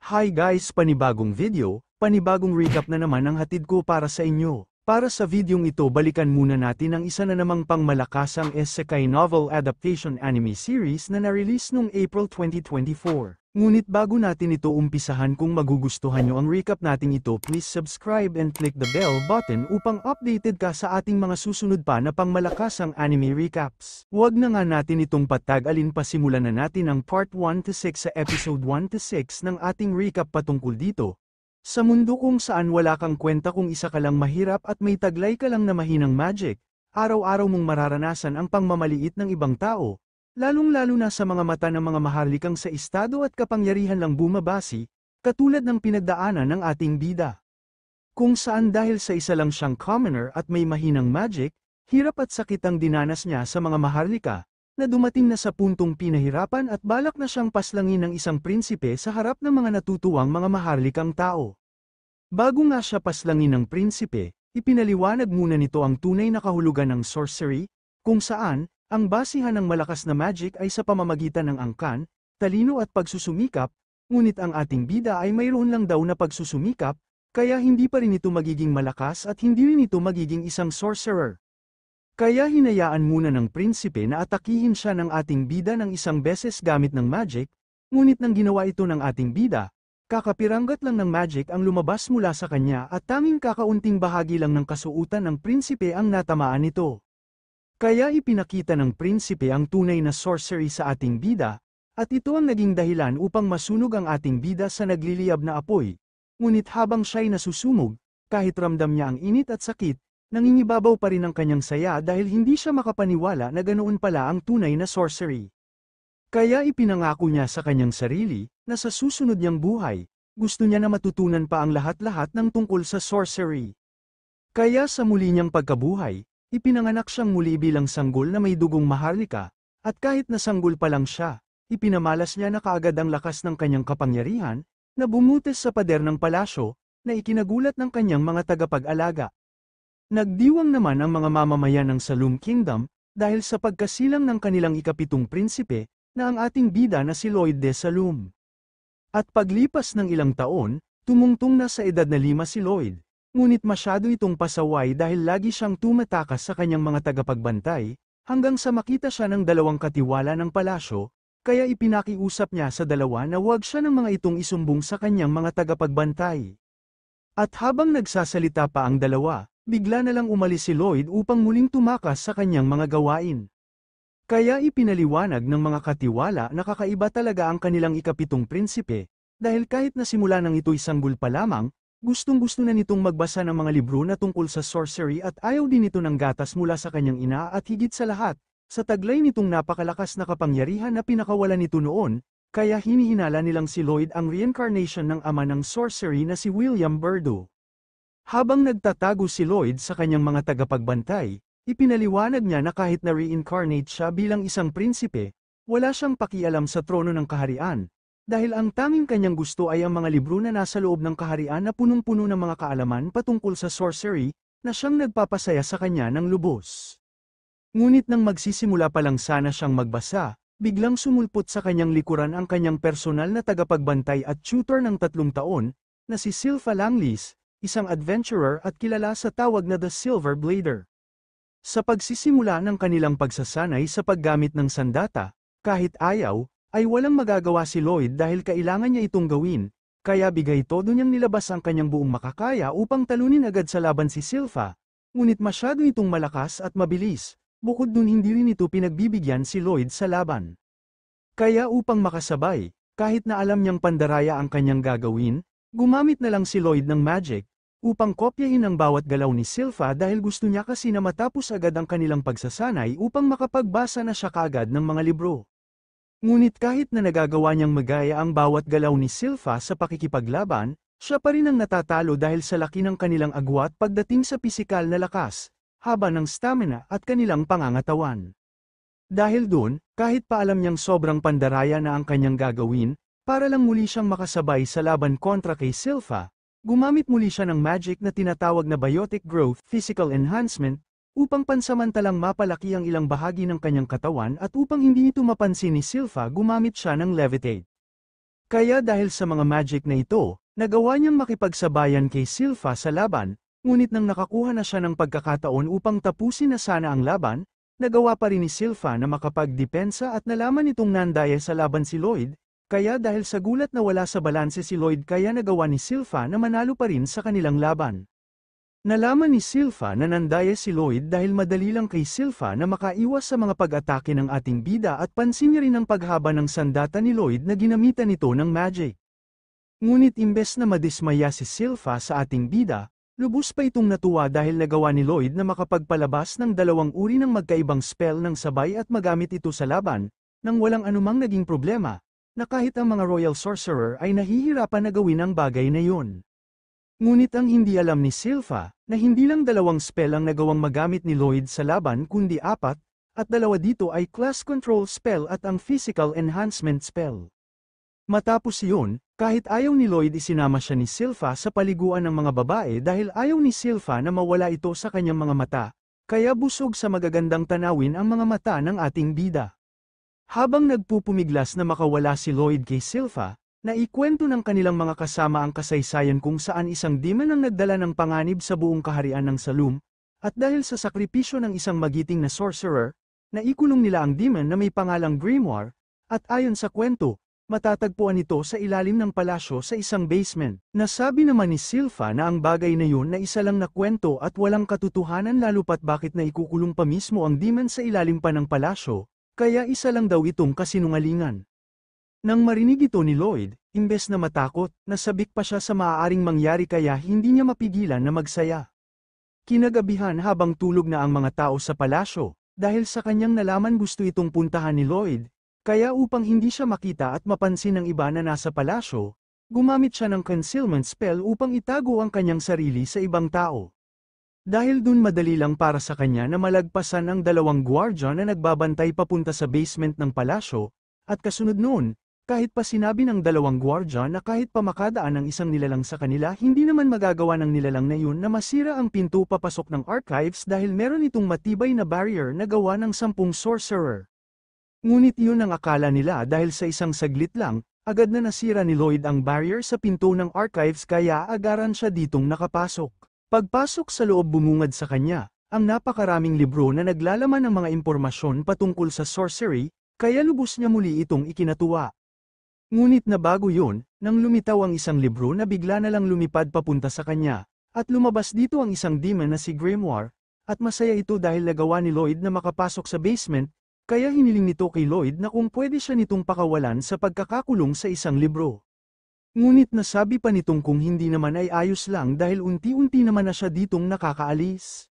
Hi guys, panibagong video, panibagong recap na naman ang hatid ko para sa inyo. Para sa videong ito balikan muna natin ang isa na namang pangmalakasang isekai novel adaptation anime series na na-release noong April 2024. Ngunit bago natin ito umpisahan, kung magugustuhan nyo ang recap nating ito, please subscribe and click the bell button upang updated ka sa ating mga susunod pa na pangmalakasang anime recaps. Huwag na nga natin itong patag-alin pa, simulan na natin ang part 1 to 6 sa episode 1 to 6 ng ating recap patungkol dito. Sa mundo kung saan wala kang kwenta kung isa ka lang mahirap at may taglay ka lang na mahinang magic, araw-araw mong mararanasan ang pangmamaliit ng ibang tao. Lalong-lalo na sa mga mata ng mga maharlikang sa estado at kapangyarihan lang bumabasi, katulad ng pinagdaanan ng ating bida. Kung saan dahil sa isa lang siyang commoner at may mahinang magic, hirap at sakit ang dinanas niya sa mga maharlika, na dumating na sa puntong pinahirapan at balak na siyang paslangin ng isang prinsipe sa harap ng mga natutuwang mga maharlikang tao. Bago nga siya paslangin ng prinsipe, ipinaliwanag muna nito ang tunay na kahulugan ng sorcery, kung saan, ang basihan ng malakas na magic ay sa pamamagitan ng angkan, talino at pagsusumikap, ngunit ang ating bida ay mayroon lang daw na pagsusumikap, kaya hindi pa rin ito magiging malakas at hindi rin ito magiging isang sorcerer. Kaya hinayaan muna ng prinsipe na atakihin siya ng ating bida ng isang beses gamit ng magic, ngunit nang ginawa ito ng ating bida, kakapiranggat lang ng magic ang lumabas mula sa kanya at tanging kakaunting bahagi lang ng kasuutan ng prinsipe ang natamaan nito. Kaya ipinakita ng prinsipe ang tunay na sorcery sa ating bida, at ito ang naging dahilan upang masunog ang ating bida sa nagliliyab na apoy. Ngunit habang siya'y nasusumog, kahit ramdam niya ang init at sakit, nangingibabaw pa rin ang kanyang saya dahil hindi siya makapaniwala na ganoon pala ang tunay na sorcery. Kaya ipinangako niya sa kanyang sarili, na sa susunod niyang buhay, gusto niya na matutunan pa ang lahat-lahat ng tungkol sa sorcery. Kaya sa muli niyang pagkabuhay, ipinanganak siyang muli bilang sanggol na may dugong maharlika, at kahit na sanggol pa lang siya, ipinamalas niya na kaagad ang lakas ng kanyang kapangyarihan, na bumutis sa pader ng palasyo, na ikinagulat ng kanyang mga tagapag-alaga. Nagdiwang naman ang mga mamamayan ng Salum Kingdom, dahil sa pagkasilang ng kanilang ikapitong prinsipe, na ang ating bida na si Lloyd de Salum. At paglipas ng ilang taon, tumungtong na sa edad na 5 si Lloyd. Ngunit masyado itong pasaway dahil lagi siyang tumatakas sa kanyang mga tagapagbantay, hanggang sa makita siya ng dalawang katiwala ng palasyo, kaya ipinakiusap niya sa dalawa na huwag siya ng mga itong isumbong sa kanyang mga tagapagbantay. At habang nagsasalita pa ang dalawa, bigla na lang umalis si Lloyd upang muling tumakas sa kanyang mga gawain. Kaya ipinaliwanag ng mga katiwala na kakaiba talaga ang kanilang ikapitong prinsipe, dahil kahit na simula nang ito'y sanggol pa lamang, gustong-gusto na nitong magbasa ng mga libro na tungkol sa sorcery at ayaw din ito ng gatas mula sa kanyang ina at higit sa lahat, sa taglay nitong napakalakas na kapangyarihan na pinakawalan nito noon, kaya hinihinala nilang si Lloyd ang reincarnation ng ama ng sorcery na si William Burdo. Habang nagtatago si Lloyd sa kanyang mga tagapagbantay, ipinaliwanag niya na kahit na reincarnate siya bilang isang prinsipe, wala siyang pakialam sa trono ng kaharian. Dahil ang tanging kanyang gusto ay ang mga libro na nasa loob ng kaharian na punong-puno ng mga kaalaman patungkol sa sorcery, na siyang nagpapasaya sa kanya ng lubos. Ngunit nang magsisimula pa lang sana siyang magbasa, biglang sumulpot sa kanyang likuran ang kanyang personal na tagapagbantay at tutor ng 3 taon, na si Sylpha Langlis, isang adventurer at kilala sa tawag na The Silver Blader. Sa pagsisimula ng kanilang pagsasanay sa paggamit ng sandata, kahit ayaw, ay walang magagawa si Lloyd dahil kailangan niya itong gawin, kaya bigay todo niyang nilabas ang kanyang buong makakaya upang talunin agad sa laban si Sylpha, ngunit masyado itong malakas at mabilis, bukod dun hindi rin ito pinagbibigyan si Lloyd sa laban. Kaya upang makasabay, kahit na alam niyang pandaraya ang kanyang gagawin, gumamit na lang si Lloyd ng magic, upang kopyahin ang bawat galaw ni Sylpha dahil gusto niya kasi na matapos agad ang kanilang pagsasanay upang makapagbasa na siya kaagad ng mga libro. Ngunit kahit na nagagawa niyang magaya ang bawat galaw ni Sylpha sa pakikipaglaban, siya pa rin ang natatalo dahil sa laki ng kanilang agwat pagdating sa pisikal na lakas, haba ng stamina at kanilang pangangatawan. Dahil dun, kahit pa alam niyang sobrang pandaraya na ang kanyang gagawin, para lang muli siyang makasabay sa laban kontra kay Sylpha, gumamit muli siya ng magic na tinatawag na biotic growth physical enhancement, upang pansamantalang mapalaki ang ilang bahagi ng kanyang katawan at upang hindi ito mapansin ni Sylpha gumamit siya ng levitate. Kaya dahil sa mga magic na ito, nagawa niyang makipagsabayan kay Silpha sa laban, ngunit nang nakakuha na siya ng pagkakataon upang tapusin na sana ang laban, nagawa pa rin ni Silpha na makapagdepensa at nalaman nitong nandaya sa laban si Lloyd, kaya dahil sa gulat na wala sa balanse si Lloyd kaya nagawa ni Silpha na manalo pa rin sa kanilang laban. Nalaman ni Silpha na nandaya si Lloyd dahil madali lang kay Silpha na makaiwas sa mga pag-atake ng ating bida at pansin niya rin ang paghaba ng sandata ni Lloyd na ginamitan nito ng magic. Ngunit imbes na madismaya si Silpha sa ating bida, lubos pa itong natuwa dahil nagawa ni Lloyd na makapagpalabas ng dalawang uri ng magkaibang spell ng sabay at magamit ito sa laban, nang walang anumang naging problema, na kahit ang mga Royal Sorcerer ay nahihirapan na gawin ang bagay na yun. Ngunit ang hindi alam ni Silpha, na hindi lang dalawang spell ang nagawang magamit ni Lloyd sa laban kundi apat, at dalawa dito ay class control spell at ang physical enhancement spell. Matapos iyon, kahit ayaw ni Lloyd isinama siya ni Silpha sa paliguan ng mga babae dahil ayaw ni Silpha na mawala ito sa kanyang mga mata, kaya busog sa magagandang tanawin ang mga mata ng ating bida. Habang nagpupumiglas na makawala si Lloyd kay Silpha, naikwento ng kanilang mga kasama ang kasaysayan kung saan isang demon ang nagdala ng panganib sa buong kaharian ng Salum, at dahil sa sakripisyo ng isang magiting na sorcerer, naikulong nila ang demon na may pangalang Grimoire, at ayon sa kwento, matatagpuan ito sa ilalim ng palasyo sa isang basement. Nasabi naman ni Silpha na ang bagay na yun na isa lang na kwento at walang katotohanan lalo pat bakit naikukulong pa mismo ang demon sa ilalim pa ng palasyo, kaya isa lang daw itong kasinungalingan. Nang marinig ito ni Lloyd, imbes na matakot, nasabik pa siya sa maaaring mangyari kaya hindi niya mapigilan na magsaya. Kinagabihan habang tulog na ang mga tao sa palasyo, dahil sa kanyang nalaman gusto itong puntahan ni Lloyd, kaya upang hindi siya makita at mapansin ng iba na nasa palasyo, gumamit siya ng concealment spell upang itago ang kanyang sarili sa ibang tao. Dahil dun madali lang para sa kanya na malagpasan ang dalawang gwardiya na nagbabantay papunta sa basement ng palasyo, at kasunod noon, kahit pa sinabi ng dalawang gwardiya na kahit pa makadaan ang isang nilalang sa kanila hindi naman magagawa ng nilalang na yun na masira ang pinto papasok ng archives dahil meron itong matibay na barrier na gawa ng 10 sorcerer. Ngunit yun ang akala nila dahil sa isang saglit lang, agad na nasira ni Lloyd ang barrier sa pinto ng archives kaya agaran siya ditong nakapasok. Pagpasok sa loob bumungad sa kanya, ang napakaraming libro na naglalaman ng mga impormasyon patungkol sa sorcery, kaya lubos niya muli itong ikinatuwa. Ngunit na bago yun, nang lumitaw ang isang libro na bigla na lang lumipad papunta sa kanya, at lumabas dito ang isang demon na si Grimoire, at masaya ito dahil nagawa ni Lloyd na makapasok sa basement, kaya hiniling nito kay Lloyd na kung pwede siya nitong pakawalan sa pagkakakulong sa isang libro. Ngunit nasabi pa nitong kung hindi naman ay ayos lang dahil unti-unti naman na siya ditong nakakaalis.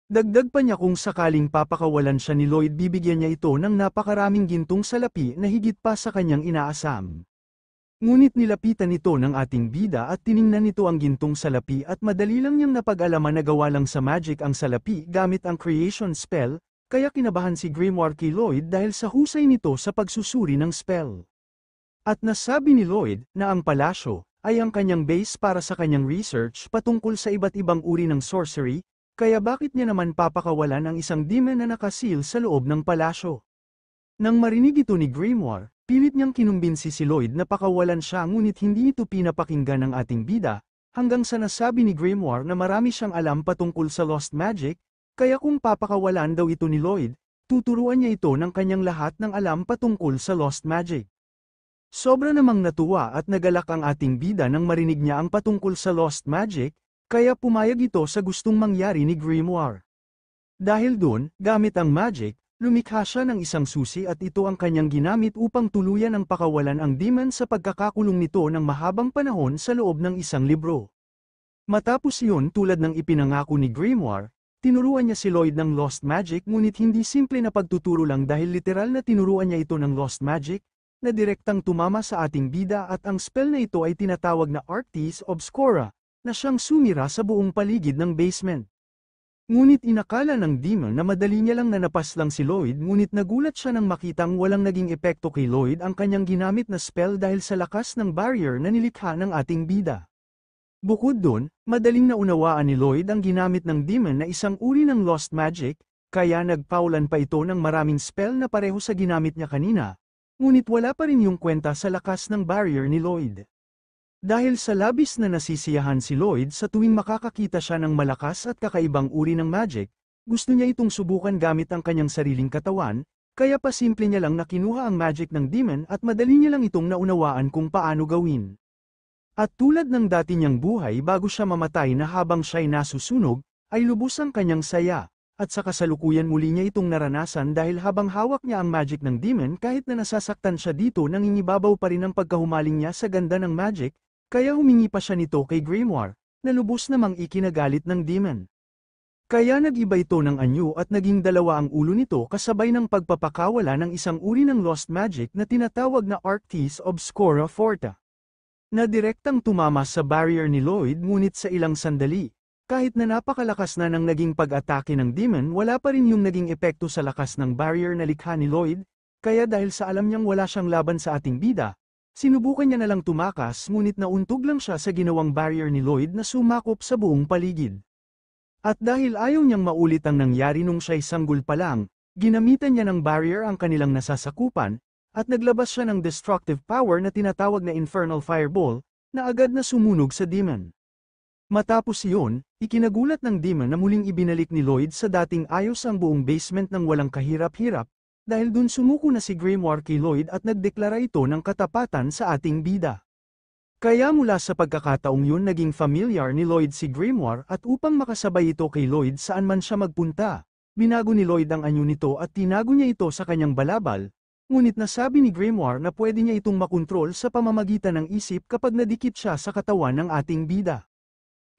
Dagdag pa niya kung sakaling papakawalan siya ni Lloyd bibigyan niya ito ng napakaraming gintong salapi na higit pa sa kanyang inaasam. Ngunit nilapitan ito ng ating bida at tiningnan nito ang gintong salapi at madali lang niyang napag-alaman na gawa lang sa magic ang salapi gamit ang creation spell, kaya kinabahan si Grimoire kay Lloyd dahil sa husay nito sa pagsusuri ng spell. At nasabi ni Lloyd na ang palasyo ay ang kanyang base para sa kanyang research patungkol sa iba't ibang uri ng sorcery, kaya bakit niya naman papakawalan ang isang demon na nakasil sa loob ng palasyo? Nang marinig ito ni Grimoire, pilit niyang kinumbinsi si Lloyd na pakawalan siya ngunit hindi ito pinapakinggan ng ating bida, hanggang sa nasabi ni Grimoire na marami siyang alam patungkol sa lost magic, kaya kung papakawalan daw ito ni Lloyd, tuturuan niya ito ng kanyang lahat ng alam patungkol sa lost magic. Sobra namang natuwa at nagalak ang ating bida nang marinig niya ang patungkol sa lost magic, kaya pumayag ito sa gustong mangyari ni Grimoire. Dahil dun, gamit ang magic, lumikha siya ng isang susi at ito ang kanyang ginamit upang tuluyan ang pakawalan ang demon sa pagkakakulong nito ng mahabang panahon sa loob ng isang libro. Matapos yun tulad ng ipinangako ni Grimoire, tinuruan niya si Lloyd ng lost magic ngunit hindi simple na pagtuturo lang dahil literal na tinuruan niya ito ng lost magic, na direktang tumama sa ating bida at ang spell na ito ay tinatawag na Arctis Obscura, na siyang sumira sa buong paligid ng basement. Ngunit inakala ng demon na madali niya lang nanapas lang si Lloyd ngunit nagulat siya nang makitang walang naging epekto kay Lloyd ang kanyang ginamit na spell dahil sa lakas ng barrier na nilikha ng ating bida. Bukod dun, madaling naunawaan ni Lloyd ang ginamit ng demon na isang uri ng lost magic, kaya nagpaulan pa ito ng maraming spell na pareho sa ginamit niya kanina. Ngunit wala pa rin yung kwenta sa lakas ng barrier ni Lloyd. Dahil sa labis na nasisiyahan si Lloyd sa tuwing makakakita siya ng malakas at kakaibang uri ng magic, gusto niya itong subukan gamit ang kanyang sariling katawan, kaya pasimple niya lang na kinuha ang magic ng demon at madali niya lang itong naunawaan kung paano gawin. At tulad ng dati niyang buhay bago siya mamatay na habang siya'y nasusunog, ay lubos ang kanyang saya. At sa kasalukuyan muli niya itong naranasan dahil habang hawak niya ang magic ng demon kahit na nasasaktan siya dito nangingibabaw pa rin ang pagkahumaling niya sa ganda ng magic, kaya humingi pa siya nito kay Grimoire, na lubos namang ikinagalit ng demon. Kaya nag-iba ito ng anyo at naging dalawa ang ulo nito kasabay ng pagpapakawala ng isang uri ng lost magic na tinatawag na Arctis Obscura Forta. Na direktang tumama sa barrier ni Lloyd ngunit sa ilang sandali. Kahit na napakalakas na ng naging pag-atake ng demon wala pa rin yung naging epekto sa lakas ng barrier na likha ni Lloyd, kaya dahil sa alam niyang wala siyang laban sa ating bida, sinubukan niya na lang tumakas ngunit nauntog lang siya sa ginawang barrier ni Lloyd na sumakop sa buong paligid. At dahil ayaw niyang maulit ang nangyari nung siya'y sanggol pa lang, ginamitan niya ng barrier ang kanilang nasasakupan, at naglabas siya ng destructive power na tinatawag na Infernal Fireball, na agad na sumunog sa demon. Matapos iyon, ikinagulat ng demon na muling ibinalik ni Lloyd sa dating ayos ang buong basement ng walang kahirap-hirap, dahil dun sumuko na si Grimoire kay Lloyd at nagdeklara ito ng katapatan sa ating bida. Kaya mula sa pagkakataong yun naging familiar ni Lloyd si Grimoire at upang makasabay ito kay Lloyd saan man siya magpunta, binago ni Lloyd ang anyo nito at tinago niya ito sa kanyang balabal, ngunit nasabi ni Grimoire na pwede niya itong makontrol sa pamamagitan ng isip kapag nadikit siya sa katawan ng ating bida.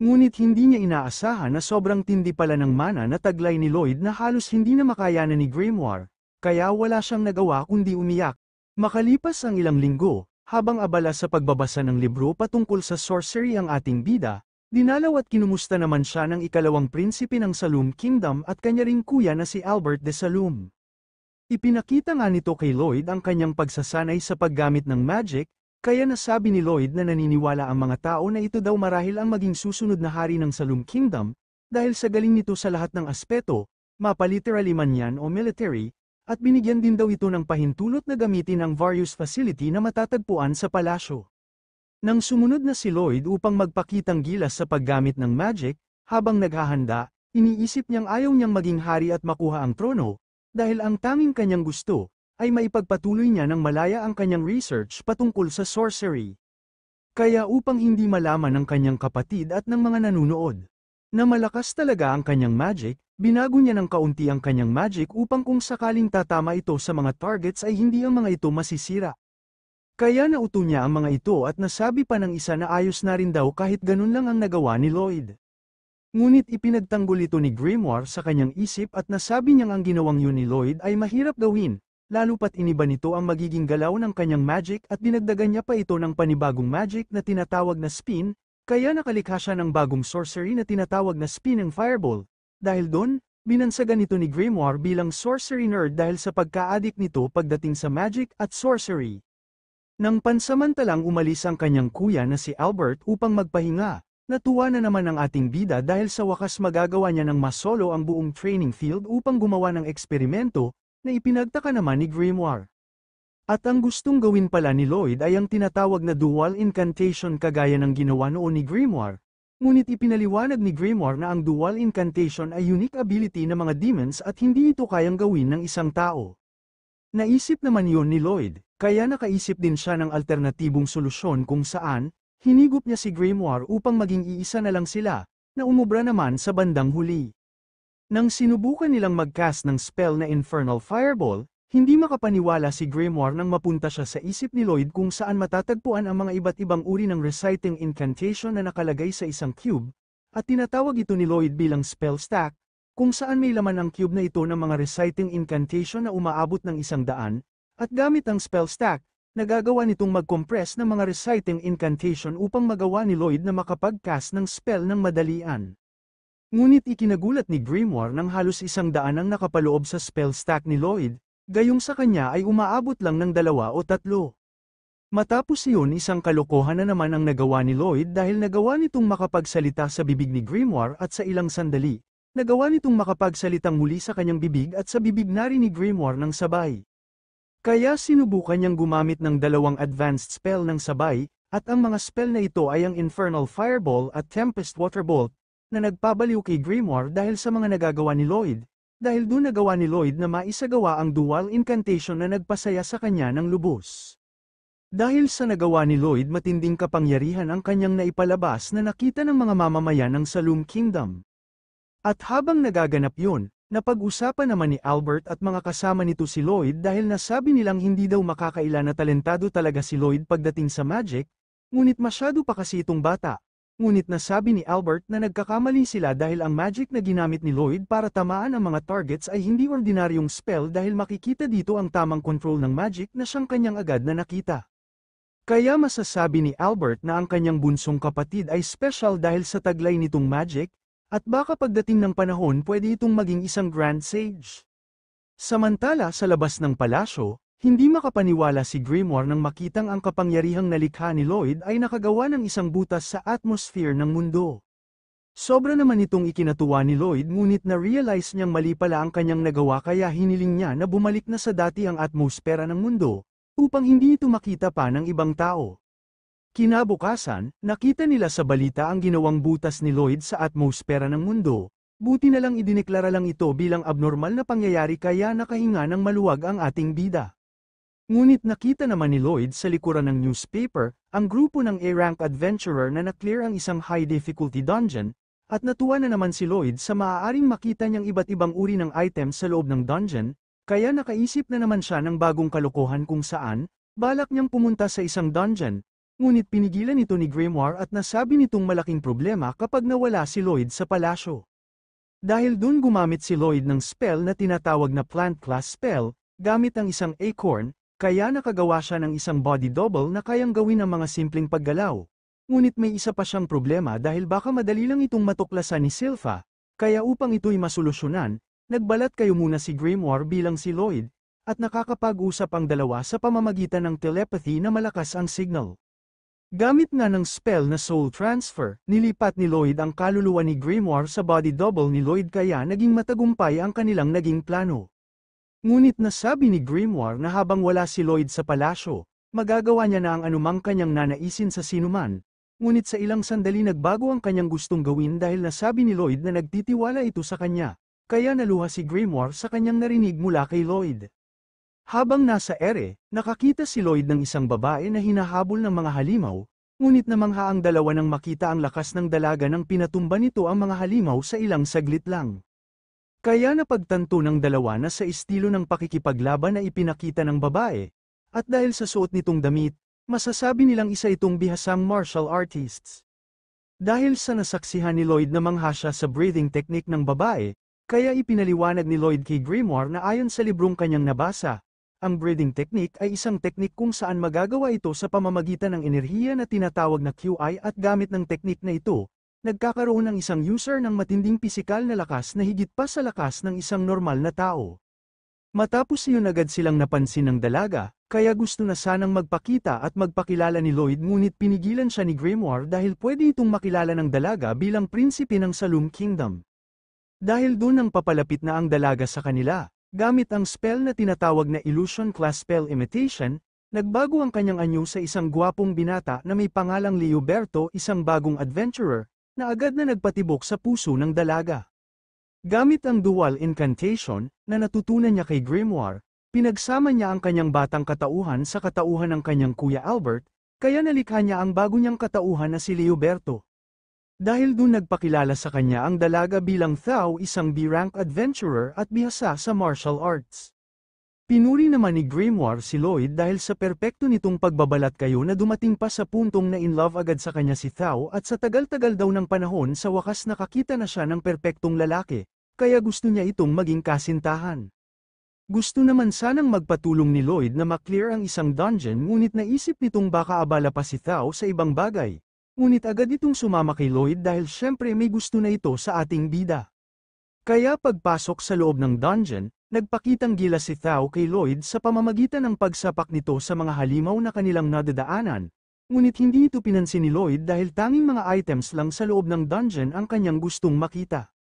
Ngunit hindi niya inaasahan na sobrang tindi pala ng mana na taglay ni Lloyd na halos hindi na makayanan ni Grimoire, kaya wala siyang nagawa kundi umiyak. Makalipas ang ilang linggo, habang abala sa pagbabasa ng libro patungkol sa sorcery ang ating bida, dinalaw at kinumusta naman siya ng ikalawang prinsipe ng Saloum Kingdom at kanya ring kuya na si Albert de Saloum. Ipinakita nga nito kay Lloyd ang kanyang pagsasanay sa paggamit ng magic, kaya nasabi ni Lloyd na naniniwala ang mga tao na ito daw marahil ang maging susunod na hari ng Saloum Kingdom, dahil sa galing nito sa lahat ng aspeto, mapa-literally man yan o military, at binigyan din daw ito ng pahintulot na gamitin ang various facility na matatagpuan sa palasyo. Nang sumunod na si Lloyd upang magpakitang gilas sa paggamit ng magic, habang naghahanda, iniisip niyang ayaw niyang maging hari at makuha ang trono, dahil ang tanging kanyang gusto, ay maipagpatuloy niya ng malaya ang kanyang research patungkol sa sorcery. Kaya upang hindi malaman ng kanyang kapatid at ng mga nanunood, na malakas talaga ang kanyang magic, binago niya ng kaunti ang kanyang magic upang kung sakaling tatama ito sa mga targets ay hindi ang mga ito masisira. Kaya nauto niya ang mga ito at nasabi pa ng isa na ayos na rin daw kahit ganun lang ang nagawa ni Lloyd. Ngunit ipinagtanggol ito ni Grimoire sa kanyang isip at nasabi niyang ang ginawang yun ni Lloyd ay mahirap gawin, lalo pat iniba nito ang magiging galaw ng kanyang magic at dinagdagan niya pa ito ng panibagong magic na tinatawag na spin, kaya nakalikha siya ng bagong sorcery na tinatawag na spinning fireball. Dahil doon, binansagan ito ni Grimoire bilang sorcery nerd dahil sa pagka-addict nito pagdating sa magic at sorcery. Nang pansamantalang umalis ang kanyang kuya na si Albert upang magpahinga, natuwa na naman ang ating bida dahil sa wakas magagawa niya ng masolo ang buong training field upang gumawa ng eksperimento, na ipinagtaka naman ni Grimoire. At ang gustong gawin pala ni Lloyd ay ang tinatawag na dual incantation kagaya ng ginawa noon ni Grimoire, ngunit ipinaliwanag ni Grimoire na ang dual incantation ay unique ability ng mga demons at hindi ito kayang gawin ng isang tao. Naisip naman yon ni Lloyd, kaya nakaisip din siya ng alternatibong solusyon kung saan, hinigup niya si Grimoire upang maging iisa na lang sila, na umubra naman sa bandang huli. Nang sinubukan nilang mag-cast ng spell na Infernal Fireball, hindi makapaniwala si Grimoire nang mapunta siya sa isip ni Lloyd kung saan matatagpuan ang mga iba't ibang uri ng reciting incantation na nakalagay sa isang cube, at tinatawag ito ni Lloyd bilang spell stack, kung saan may laman ang cube na ito ng mga reciting incantation na umaabot ng 100, at gamit ang spell stack, nagagawa nitong mag-compress ng mga reciting incantation upang magawa ni Lloyd na makapag-cast ng spell ng madalian. Ngunit ikinagulat ni Grimoire nang halos 100 ang nakapaloob sa spell stack ni Lloyd, gayong sa kanya ay umaabot lang ng 2 o 3. Matapos iyon isang kalokohan na naman ang nagawa ni Lloyd dahil nagawa nitong makapagsalita sa bibig ni Grimoire at sa ilang sandali, nagawa nitong makapagsalitang muli sa kanyang bibig at sa bibig na rin ni Grimoire ng sabay. Kaya sinubukan niyang gumamit ng dalawang advanced spell ng sabay, at ang mga spell na ito ay ang Infernal Fireball at Tempest Waterbolt, na nagpabaliw kay Grimoire dahil sa mga nagagawa ni Lloyd, dahil doon nagawa ni Lloyd na maisagawa ang dual incantation na nagpasaya sa kanya ng lubos. Dahil sa nagawa ni Lloyd matinding kapangyarihan ang kanyang naipalabas na nakita ng mga mamamayan ng Saloom Kingdom. At habang nagaganap yun, napag-usapan naman ni Albert at mga kasama nito si Lloyd dahil nasabi nilang hindi daw makakaila na talentado talaga si Lloyd pagdating sa magic, ngunit masyado pa kasi itong bata. Ngunit nasabi ni Albert na nagkakamali sila dahil ang magic na ginamit ni Lloyd para tamaan ang mga targets ay hindi ordinaryong spell dahil makikita dito ang tamang control ng magic na siyang kanyang agad na nakita. Kaya masasabi ni Albert na ang kanyang bunsong kapatid ay special dahil sa taglay nitong magic, at baka pagdating ng panahon pwede itong maging isang Grand Sage. Samantala sa labas ng palasyo, hindi makapaniwala si Grimoire nang makitang ang kapangyarihang nalikha ni Lloyd ay nakagawa ng isang butas sa atmosphere ng mundo. Sobra naman itong ikinatuwa ni Lloyd ngunit na-realize niyang mali pala ang kanyang nagawa kaya hiniling niya na bumalik na sa dati ang atmosfera ng mundo, upang hindi ito makita pa ng ibang tao. Kinabukasan, nakita nila sa balita ang ginawang butas ni Lloyd sa atmosfera ng mundo, buti na lang idineklara lang ito bilang abnormal na pangyayari kaya nakahinga ng maluwag ang ating bida. Ngunit nakita naman ni Lloyd sa likuran ng newspaper, ang grupo ng A-rank adventurer na na-clear ang isang high difficulty dungeon, at natuwa na naman si Lloyd sa maaaring makita niyang iba't ibang uri ng items sa loob ng dungeon, kaya nakaisip na naman siya ng bagong kalokohan kung saan, balak niyang pumunta sa isang dungeon, ngunit pinigilan ito ni Grimoire at nasabi nitong malaking problema kapag nawala si Lloyd sa palasyo. Dahil dun gumamit si Lloyd ng spell na tinatawag na plant class spell, gamit ang isang acorn, kaya nakagawa siya ng isang body double na kayang gawin ang mga simpleng paggalaw. Ngunit may isa pa siyang problema dahil baka madali lang itong matuklasan ni Silpha, kaya upang ito'y masolusyonan, nagbalat kayo muna si Grimoire bilang si Lloyd, at nakakapag-usap ang dalawa sa pamamagitan ng telepathy na malakas ang signal. Gamit nga ng spell na soul transfer, nilipat ni Lloyd ang kaluluwa ni Grimoire sa body double ni Lloyd kaya naging matagumpay ang kanilang naging plano. Ngunit nasabi ni Grimoire na habang wala si Lloyd sa palasyo, magagawa niya na ang anumang kanyang nanaisin sa sinuman, ngunit sa ilang sandali nagbago ang kanyang gustong gawin dahil nasabi ni Lloyd na nagtitiwala ito sa kanya, kaya naluha si Grimoire sa kanyang narinig mula kay Lloyd. Habang nasa ere, nakakita si Lloyd ng isang babae na hinahabol ng mga halimaw, ngunit namangha ang dalawa nang makita ang lakas ng dalaga nang pinatumba nito ang mga halimaw sa ilang saglit lang. Kaya napagtanto ng dalawa na sa estilo ng pakikipaglaban na ipinakita ng babae, at dahil sa suot nitong damit, masasabi nilang isa itong bihasang martial artists. Dahil sa nasaksihan ni Lloyd na mangha siya sa breathing technique ng babae, kaya ipinaliwanag ni Lloyd kay Grimoire na ayon sa librong kanyang nabasa, ang breathing technique ay isang teknik kung saan magagawa ito sa pamamagitan ng enerhiya na tinatawag na QI at gamit ng teknik na ito, nagkakaroon ng isang user ng matinding pisikal na lakas na higit pa sa lakas ng isang normal na tao. Matapos iyon agad silang napansin ng dalaga, kaya gusto na sanang magpakita at magpakilala ni Lloyd ngunit pinigilan siya ni Grimoire dahil pwede itong makilala ng dalaga bilang prinsipe ng Saloom Kingdom. Dahil doon ang papalapit na ang dalaga sa kanila, gamit ang spell na tinatawag na Illusion Class Spell Imitation, nagbago ang kanyang anyo sa isang gwapong binata na may pangalang Leoberto, isang bagong adventurer, na agad na nagpatibok sa puso ng dalaga. Gamit ang dual incantation, na natutunan niya kay Grimoire, pinagsama niya ang kanyang batang katauhan sa katauhan ng kanyang kuya Albert, kaya nalikha niya ang bago niyang katauhan na si Leoberto. Dahil dun nagpakilala sa kanya ang dalaga bilang Thao, isang B-rank adventurer at bihasa sa martial arts. Pinuri naman ni Grimoire si Lloyd dahil sa perpekto nitong pagbabalat kayo na dumating pa sa puntong na in love agad sa kanya si Thao at sa tagal-tagal daw ng panahon sa wakas nakakita na siya ng perpektong lalaki, kaya gusto niya itong maging kasintahan. Gusto naman sanang magpatulong ni Lloyd na maklear ang isang dungeon ngunit naisip nitong baka abala pa si Thao sa ibang bagay. Ngunit agad itong sumama kay Lloyd dahil syempre may gusto na ito sa ating bida. Kaya pagpasok sa loob ng dungeon, nagpakitang gilas si Thao kay Lloyd sa pamamagitan ng pagsapak nito sa mga halimaw na kanilang nadadaanan, ngunit hindi ito pinansin ni Lloyd dahil tanging mga items lang sa loob ng dungeon ang kanyang gustong makita.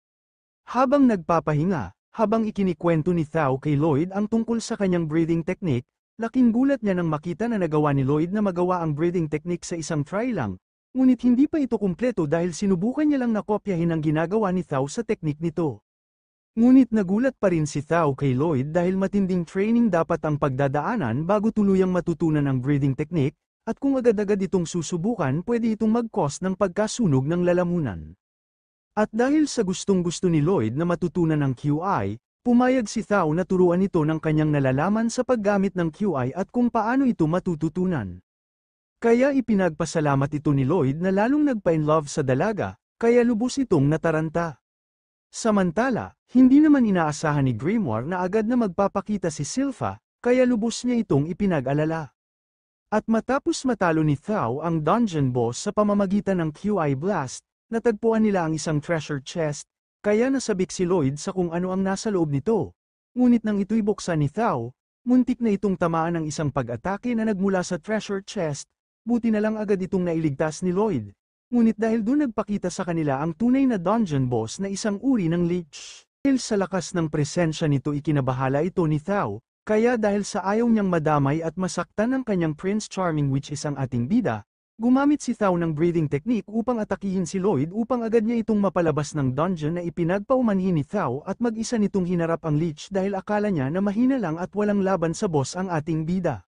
Habang nagpapahinga, habang ikinikwento ni Thao kay Lloyd ang tungkol sa kanyang breathing technique, Laking gulat niya nang makita na nagawa ni Lloyd na magawa ang breathing technique sa isang try lang, ngunit hindi pa ito kumpleto dahil sinubukan niya lang na kopyahin ang ginagawa ni Thao sa teknik nito. Ngunit nagulat pa rin si Thao kay Lloyd dahil matinding training dapat ang pagdadaanan bago tuluyang matutunan ang breathing technique, at kung agad-agad itong susubukan pwede itong mag-cause ng pagkasunog ng lalamunan. At dahil sa gustong-gusto ni Lloyd na matutunan ang QI, pumayag si Thao na turuan ito ng kanyang nalalaman sa paggamit ng QI at kung paano ito matututunan. Kaya ipinagpasalamat ito ni Lloyd na lalong nagpa-inlove sa dalaga, kaya lubos itong nataranta. Samantala, hindi naman inaasahan ni Grimoire na agad na magpapakita si Silpha, kaya lubos niya itong ipinag-alala. At matapos matalo ni Thao ang dungeon boss sa pamamagitan ng QI Blast, natagpuan nila ang isang treasure chest, kaya nasabik si Lloyd sa kung ano ang nasa loob nito. Ngunit nang ito'y buksan ni Thao, muntik na itong tamaan ng isang pag-atake na nagmula sa treasure chest, buti na lang agad itong nailigtas ni Lloyd. Ngunit dahil doon nagpakita sa kanila ang tunay na dungeon boss na isang uri ng lich. Dahil sa lakas ng presensya nito ikinabahala ito ni Thao, kaya dahil sa ayaw niyang madamay at masaktan ng kanyang Prince Charming which is ang ating bida, gumamit si Thao ng breathing technique upang atakihin si Lloyd upang agad niya itong mapalabas ng dungeon na ipinagpaumanhin ni Thao at mag-isa nitong hinarap ang leech dahil akala niya na mahina lang at walang laban sa boss ang ating bida.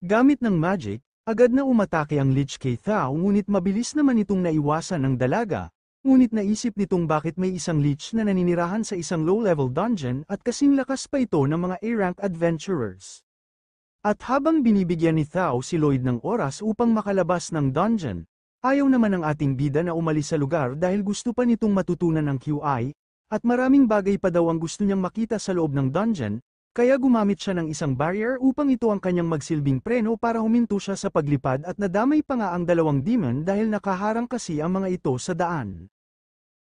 Gamit ng magic, agad na umatake ang leech kay Thao ngunit mabilis naman itong naiwasan ng dalaga, ngunit naisip nitong bakit may isang leech na naninirahan sa isang low-level dungeon at kasing lakas pa ito ng mga A-rank adventurers. At habang binibigyan ni Thao si Lloyd ng oras upang makalabas ng dungeon, ayaw naman ng ating bida na umalis sa lugar dahil gusto pa nitong matutunan ng QI, at maraming bagay pa daw ang gusto niyang makita sa loob ng dungeon, kaya gumamit siya ng isang barrier upang ito ang kanyang magsilbing preno para huminto siya sa paglipad at nadamay pa nga ang dalawang demon dahil nakaharang kasi ang mga ito sa daan.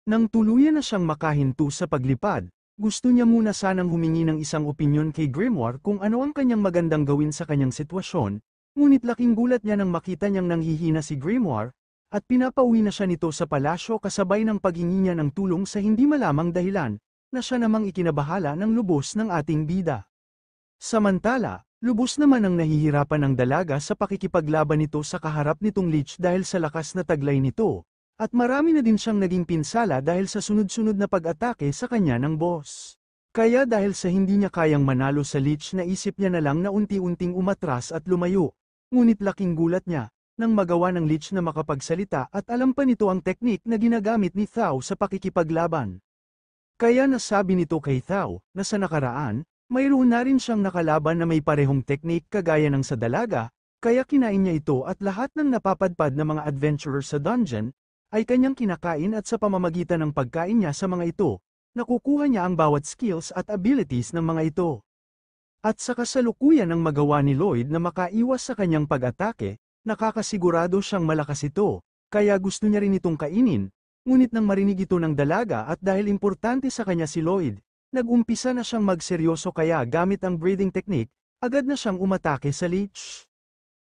Nang tuluyan na siyang makahinto sa paglipad, gusto niya muna sanang humingi ng isang opinyon kay Grimoire kung ano ang kanyang magandang gawin sa kanyang sitwasyon, ngunit laking gulat niya nang makita niyang nanghihina si Grimoire, at pinapauwi na siya nito sa palasyo kasabay ng paghingi niya ng tulong sa hindi malamang dahilan, na siya namang ikinabahala ng lubos ng ating bida. Samantala, lubos naman ang nahihirapan ng dalaga sa pakikipaglaban nito sa kaharap nitong leech dahil sa lakas na taglay nito. At marami na din siyang naging pinsala dahil sa sunod-sunod na pag-atake sa kanya ng boss. Kaya dahil sa hindi niya kayang manalo sa leech naisip niya na lang na unti-unting umatras at lumayo. Ngunit laking gulat niya, nang magawa ng leech na makapagsalita at alam pa nito ang teknik na ginagamit ni Thao sa pakikipaglaban. Kaya nasabi nito kay Thao, na sa nakaraan, mayroon na rin siyang nakalaban na may parehong teknik kagaya ng sa dalaga, kaya kinain niya ito at lahat ng napapadpad na mga adventurer sa dungeon, ay kanyang kinakain at sa pamamagitan ng pagkain niya sa mga ito, nakukuha niya ang bawat skills at abilities ng mga ito. At sa kasalukuyan ng magawa ni Lloyd na makaiwas sa kanyang pag-atake, nakakasigurado siyang malakas ito, kaya gusto niya rin itong kainin, ngunit nang marinig ito ng dalaga at dahil importante sa kanya si Lloyd, nag-umpisa na siyang magseryoso kaya gamit ang breathing technique, agad na siyang umatake sa leech.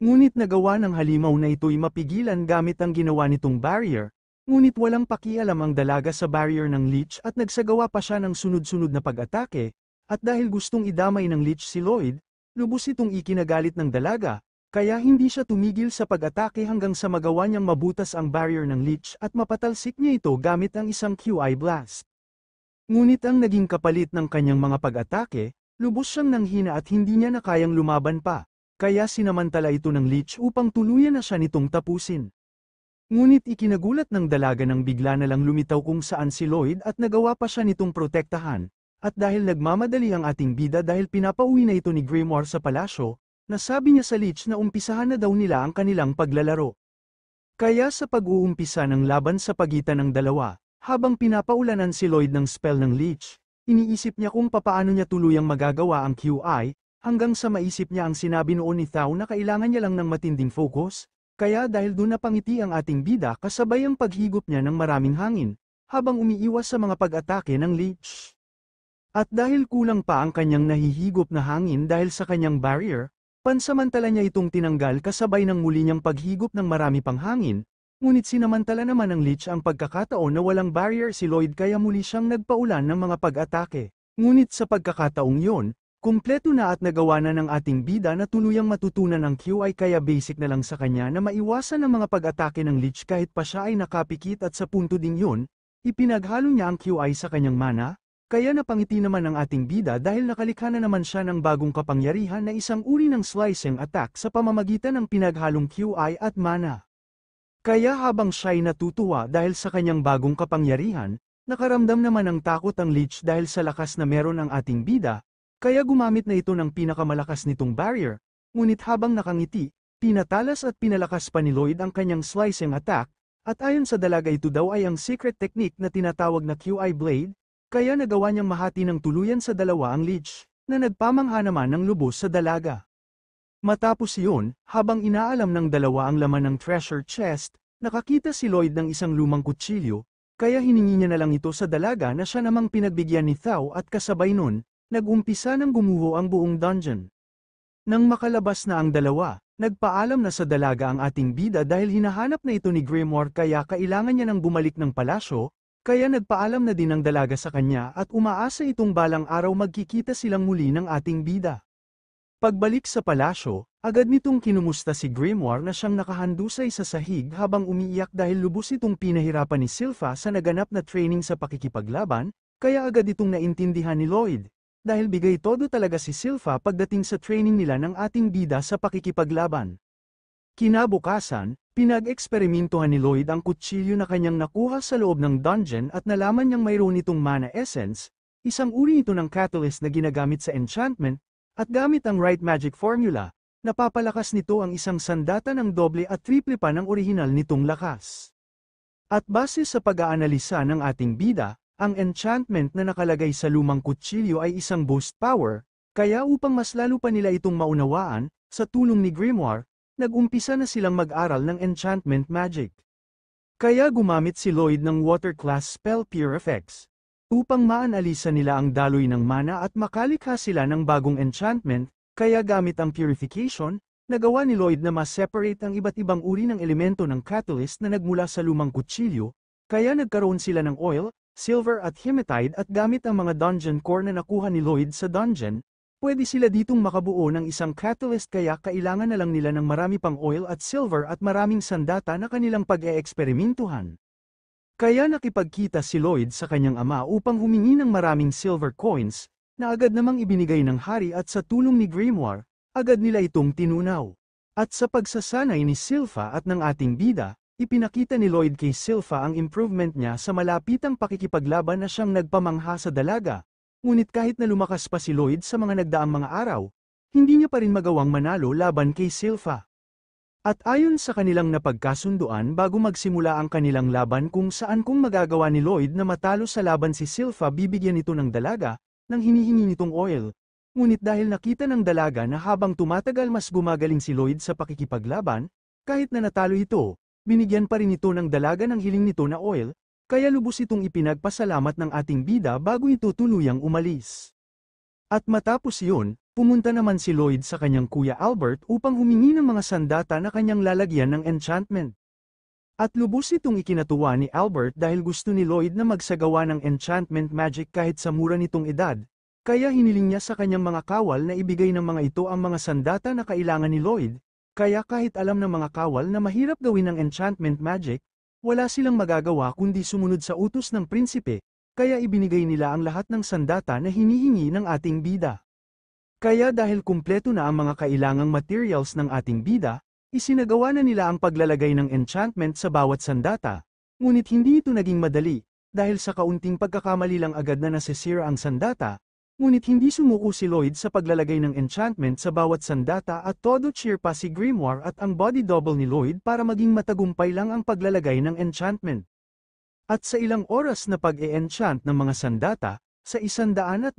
Ngunit nagawa ng halimaw na ito'y mapigilan gamit ang ginawa nitong barrier, ngunit walang pakialam ang dalaga sa barrier ng leech at nagsagawa pa siya ng sunod-sunod na pag-atake, at dahil gustong idamay ng leech si Lloyd, lubos itong ikinagalit ng dalaga, kaya hindi siya tumigil sa pag-atake hanggang sa magawa niyang mabutas ang barrier ng leech at mapatalsik niya ito gamit ang isang QI blast. Ngunit ang naging kapalit ng kanyang mga pag-atake, lubos siyang nanghina at hindi niya na kayang lumaban pa. Kaya sinamantala ito ng leech upang tuluyan na siya nitong tapusin. Ngunit ikinagulat ng dalaga nang bigla na lang lumitaw kung saan si Lloyd at nagawa pa siya nitong protektahan, at dahil nagmamadali ang ating bida dahil pinapauwi na ito ni Grimoire sa palasyo, nasabi niya sa leech na umpisahan na daw nila ang kanilang paglalaro. Kaya sa pag-uumpisa ng laban sa pagitan ng dalawa, habang pinapaulanan si Lloyd ng spell ng leech, iniisip niya kung papaano niya tuluyang magagawa ang QI, hanggang sa maisip niya ang sinabi noon ni Thao na kailangan niya lang ng matinding focus, kaya dahil doon napangiti ang ating bida kasabay ang paghigop niya ng maraming hangin, habang umiiwas sa mga pag-atake ng leech. At dahil kulang pa ang kanyang nahihigop na hangin dahil sa kanyang barrier, pansamantala niya itong tinanggal kasabay ng muli niyang paghigop ng marami pang hangin, ngunit sinamantala naman ng leech ang pagkakataon na walang barrier si Lloyd kaya muli siyang nagpaulan ng mga pag-atake. Ngunit sa pagkakataong yon, Kumpleto na at nagawa na ng ating bida na tuluyang matutunan ang QI kaya basic na lang sa kanya na maiwasan ang mga pag-atake ng leech kahit pa siya ay nakapikit at sa punto ding yun, ipinaghalo niya ang QI sa kanyang mana, kaya napangiti naman ang ating bida dahil nakalikha na naman siya ng bagong kapangyarihan na isang uri ng slicing attack sa pamamagitan ng pinaghalong QI at mana. Kaya habang siya'y natutuwa dahil sa kanyang bagong kapangyarihan, nakaramdam naman ng takot ang leech dahil sa lakas na meron ang ating bida, kaya gumamit na ito ng pinakamalakas nitong barrier, ngunit habang nakangiti, pinatalas at pinalakas pa ni Lloyd ang kanyang slicing attack, at ayon sa dalaga ito daw ay ang secret technique na tinatawag na QI Blade, kaya nagawa niyang mahati ng tuluyan sa dalawa ang leech, na nagpamangha naman ng lubos sa dalaga. Matapos iyon, habang inaalam ng dalawa ang laman ng treasure chest, nakakita si Lloyd ng isang lumang kutsilyo, kaya hiningi niya na lang ito sa dalaga na siya namang pinagbigyan ni Thao at kasabay nun, nag-umpisa ng gumuho ang buong dungeon. Nang makalabas na ang dalawa, nagpaalam na sa dalaga ang ating bida dahil hinahanap na ito ni Grimoire kaya kailangan niya nang bumalik ng palasyo, kaya nagpaalam na din ang dalaga sa kanya at umaasa itong balang araw magkikita silang muli ng ating bida. Pagbalik sa palasyo, agad nitong kinumusta si Grimoire na siyang nakahandusay sa sahig habang umiiyak dahil lubos itong pinahirapan ni Silpha sa naganap na training sa pakikipaglaban, kaya agad itong naintindihan ni Lloyd. Dahil bigay todo talaga si Silpha pagdating sa training nila ng ating bida sa pakikipaglaban. Kinabukasan, pinag-eksperimentuhan ni Lloyd ang kutsilyo na kanyang nakuha sa loob ng dungeon at nalaman niyang mayroon itong mana essence, isang uri ito ng catalyst na ginagamit sa enchantment, at gamit ang right magic formula, napapalakas nito ang isang sandata ng doble at triple pa ng orihinal nitong lakas. At base sa pag-aanalisa ng ating bida, ang enchantment na nakalagay sa lumang kutsilyo ay isang boost power, kaya upang mas lalo pa nila itong maunawaan, sa tulong ni Grimoire, nag-umpisa na silang mag-aral ng enchantment magic. Kaya gumamit si Lloyd ng water class spell Pure Effects, upang maanalisa nila ang daloy ng mana at makalikha sila ng bagong enchantment, kaya gamit ang purification, nagawa ni Lloyd na ma-separate ang iba't ibang uri ng elemento ng catalyst na nagmula sa lumang kutsilyo, kaya nagkaroon sila ng oil, silver at hematite at gamit ang mga dungeon core na nakuha ni Lloyd sa dungeon, pwede sila ditong makabuo ng isang catalyst kaya kailangan na lang nila ng marami pang oil at silver at maraming sandata na kanilang pag-eeksperimentuhan. Kaya nakipagkita si Lloyd sa kanyang ama upang humingi ng maraming silver coins, na agad namang ibinigay ng hari at sa tulong ni Grimoire, agad nila itong tinunaw. At sa pagsasanay ni Silpha at ng ating bida, ipinakita ni Lloyd kay Silpha ang improvement niya sa malapitang pakikipaglaban na siyang nagpamangha sa dalaga, ngunit kahit na lumakas pa si Lloyd sa mga nagdaang mga araw, hindi niya pa rin magawang manalo laban kay Silpha. At ayon sa kanilang napagkasunduan bago magsimula ang kanilang laban kung magagawa ni Lloyd na matalo sa laban si Silpha bibigyan ito ng dalaga, nang hinihingi nitong oil. Ngunit dahil nakita ng dalaga na habang tumatagal mas gumagaling si Lloyd sa pakikipaglaban, kahit na natalo ito, binigyan pa rin ito ng dalaga ng hiling nito na oil, kaya lubos itong ipinagpasalamat ng ating bida bago ito tuluyang umalis. At matapos iyon, pumunta naman si Lloyd sa kanyang kuya Albert upang humingi ng mga sandata na kanyang lalagyan ng enchantment. At lubos itong ikinatuwa ni Albert dahil gusto ni Lloyd na magsagawa ng enchantment magic kahit sa mura nitong edad, kaya hiniling niya sa kanyang mga kawal na ibigay ng mga ito ang mga sandata na kailangan ni Lloyd. Kaya kahit alam ng mga kawal na mahirap gawin ng enchantment magic, wala silang magagawa kundi sumunod sa utos ng prinsipe, kaya ibinigay nila ang lahat ng sandata na hinihingi ng ating bida. Kaya dahil kumpleto na ang mga kailangang materials ng ating bida, isinagawa na nila ang paglalagay ng enchantment sa bawat sandata, ngunit hindi ito naging madali, dahil sa kaunting pagkakamali lang agad na nasisira ang sandata, ngunit hindi sumuko si Lloyd sa paglalagay ng enchantment sa bawat sandata at todo cheer pa si Grimoire at ang body double ni Lloyd para maging matagumpay lang ang paglalagay ng enchantment. At sa ilang oras na pag-e-enchant ng mga sandata, sa 120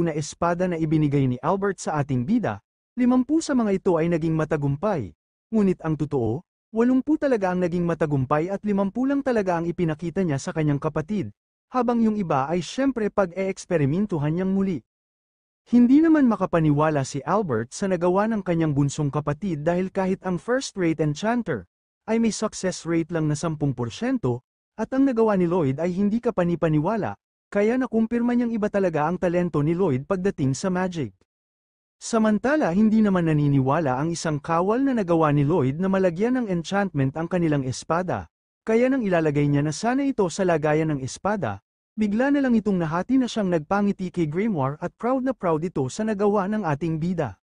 na espada na ibinigay ni Albert sa ating bida, 50 sa mga ito ay naging matagumpay. Ngunit ang totoo, 80 talaga ang naging matagumpay at 50 lang talaga ang ipinakita niya sa kanyang kapatid, habang yung iba ay syempre pag-e-eksperimentuhan niyang muli. Hindi naman makapaniwala si Albert sa nagawa ng kanyang bunsong kapatid dahil kahit ang first-rate enchanter ay may success rate lang na 10%, at ang nagawa ni Lloyd ay hindi kapanipaniwala, kaya nakumpirma niyang iba talaga ang talento ni Lloyd pagdating sa magic. Samantala hindi naman naniniwala ang isang kawal na nagawa ni Lloyd na malagyan ng enchantment ang kanilang espada. Kaya nang ilalagay niya na sana ito sa lagayan ng espada, bigla na lang itong nahati na siyang nagpangiti kay Grimoire at proud na proud ito sa nagawa ng ating bida.